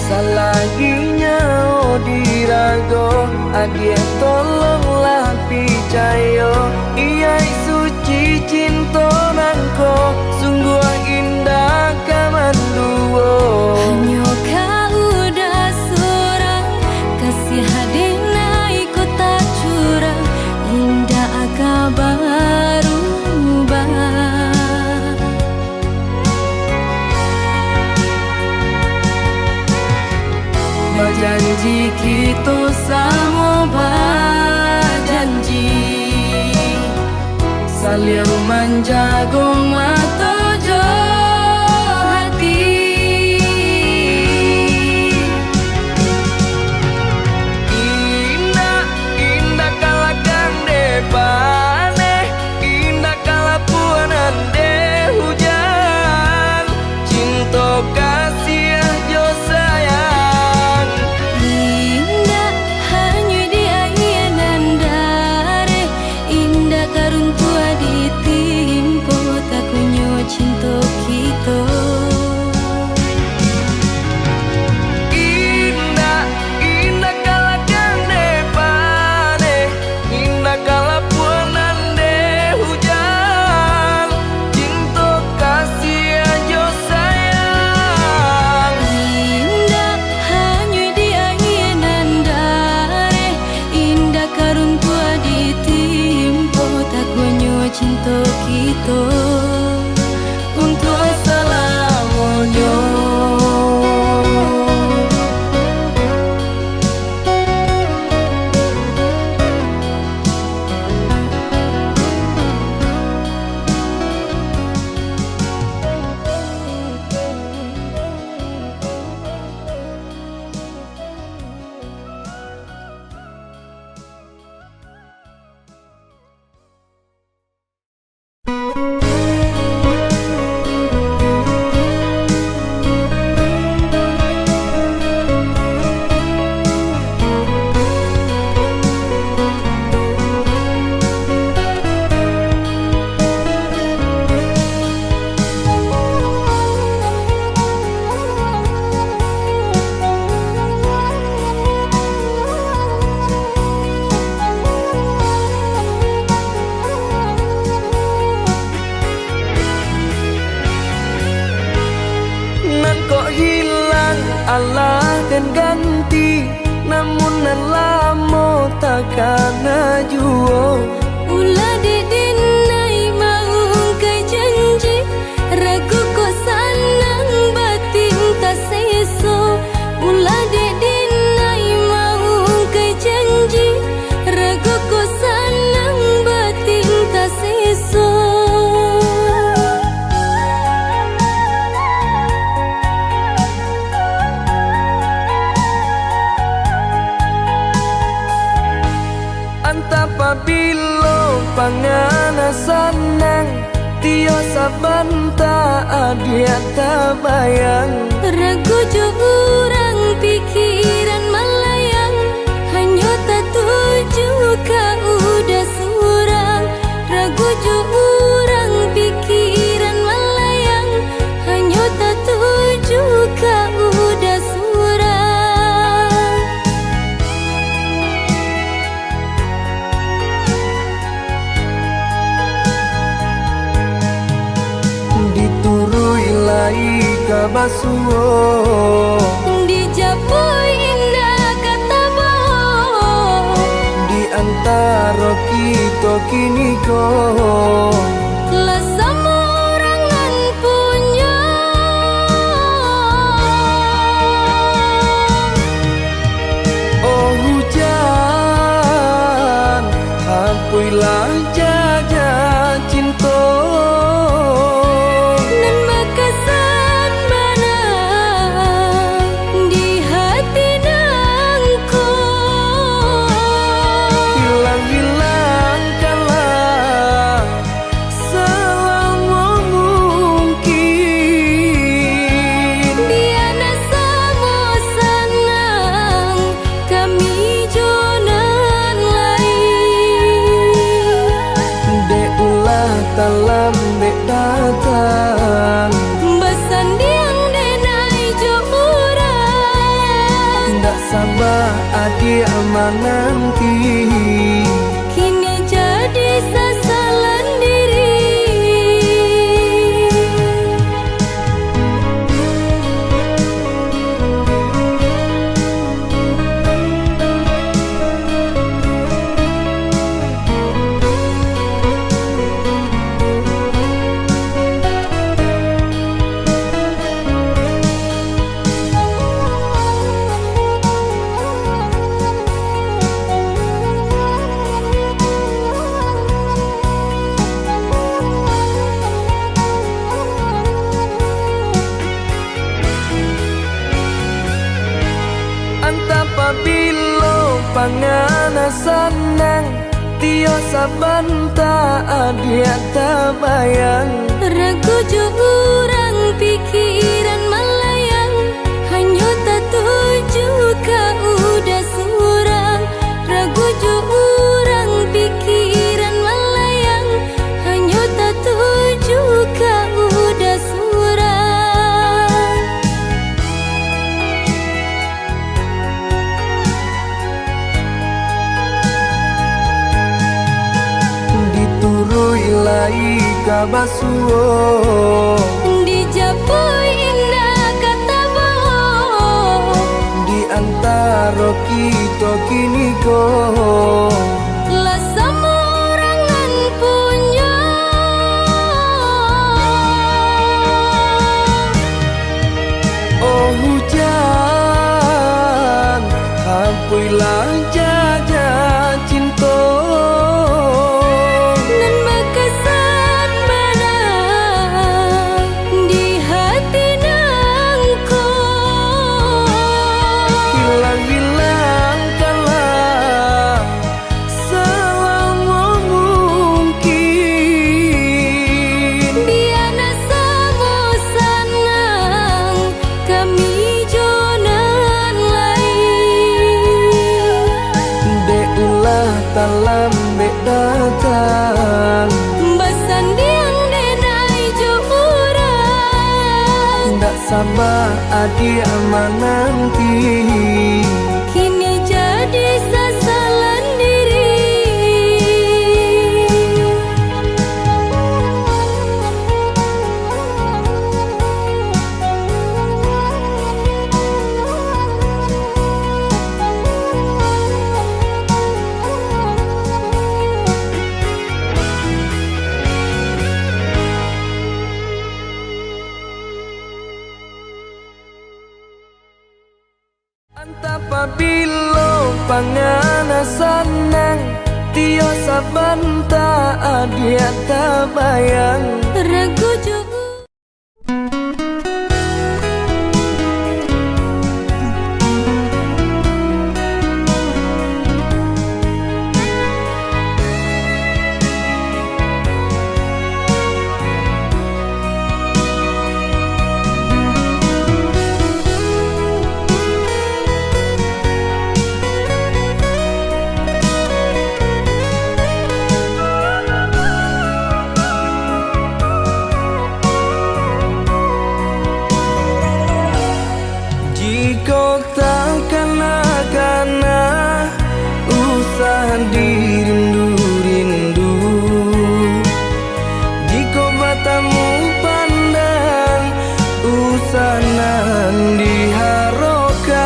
A: Salaginya dirago adia tolonglah picayo iya suci cinta nangko sungguh indah kamanduo.
B: Hanya kau udah seorang kasih hadina ikut tak curang indah kabar ubah. Berjanji kita sama berjanji saling menjaga mata jo hati.
A: Indah, indah kalakan depane indah kalapuanan de hujan cinta kasih jo sayang.
B: Indah hanya di air dan dare indah karung tua ditimpo tak kunyo
A: kalah dan ganti, namun nan lamo takkan juo.
B: Ulah dedin nai mau kai janji, ragu ko sanang batin tak seso. Ulah dedin nai mau kai janji, ragu ko sanang batin tak seso.
A: Apabila pangana sanang, tio sabanta adia tabayang.
B: Ragu jo urang pikiran melayang, hanya tak tuju ka udah surang. Ragu jo urang pikiran melayang, hanya tak tuju ka udah surang.
A: Diturui lai kabasuo,
B: dijapui indah kata bohong.
A: di antara kita kini kau
B: Lah semua orangan punya.
A: oh hujan, hampuilah jaja cinta.
B: Nan bakasan mana di hati nangko.
A: Hilang-hilangkanlah selama mungkin.
B: Biana samo sanang kami jonan lain.
A: Dek ulah talam dek datang,
B: Besandiang denai jo urang.
A: ndak sabar adik menanti.
B: Kini jadi sasalan diri.
A: Apabila pangana sanang, tio sabanta adia tabayang.
B: Ragu jo urang pikiran melayang, hanya tak tuju ka udah surang. Ragu jo urang pikiran melayang, hanya tak tuju ka udah surang.
A: Diturui lai kabasuo,
B: Dijapui indah kata bohong.
A: di antara kita kini kau
B: Lah semua orangan punya.
A: oh hujan, hampuilah jaja cinta.
B: Nan bakasan mana di hati nangko.
A: Hilang-hilangkanlah selama mungkin.
B: Biana samo sanang kami jonan lain.
A: Dek ulah talam dek datang,
B: Besandiang denai jo urang.
A: ndak sabar adik menanti.
B: Kini jadi sasalan diri.
A: Apabila pangana sanang Tio sabanta adia tabayang
B: Regu jo
A: Jika tak kana-kana usah dirindu-rindu Jika matamu pandang usah nan diharapkan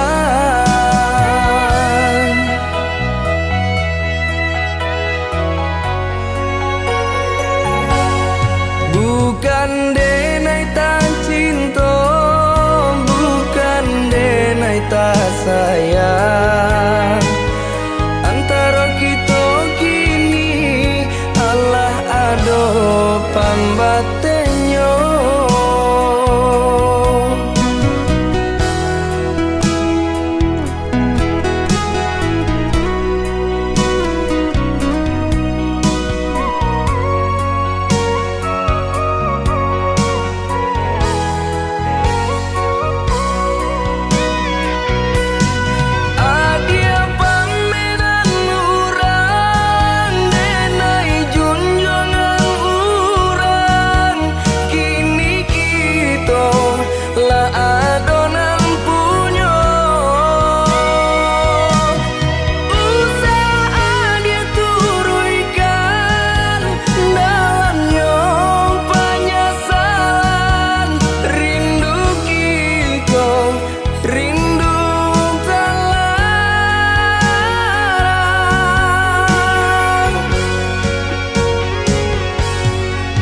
A: Bukan denai tak cinta tak sayang antara kita kini Allah ado pambatenyo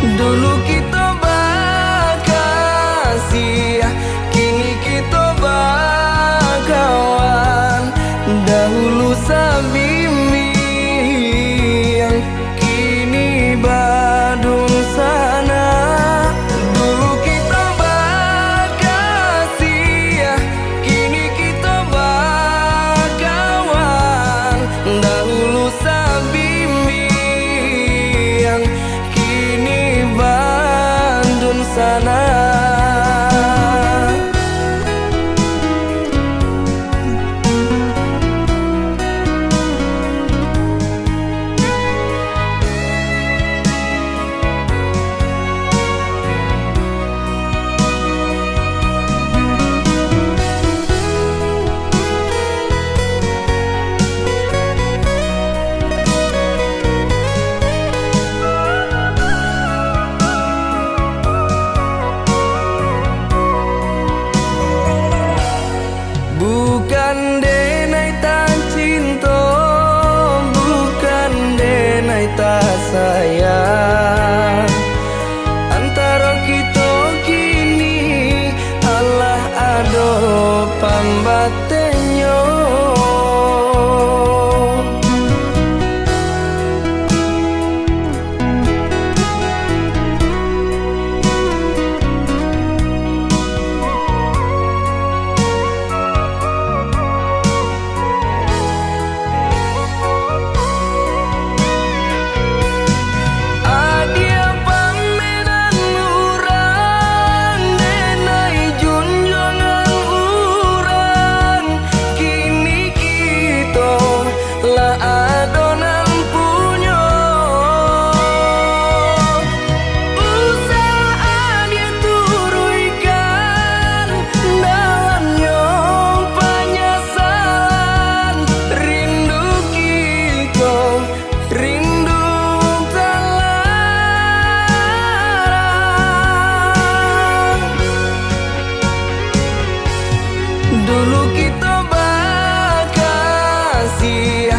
A: Dulu kita bakasih, kini kita bakawan. Dahulu sabimbing, kini badung sana. Dulu kita bakasih, kini kita bakawan. Dahulu sabimbing, sana bukan denai tak cinta, bukan denai tak sayang. Antara kita kini Allah ado pambatenyo. Dulu kita bakasih,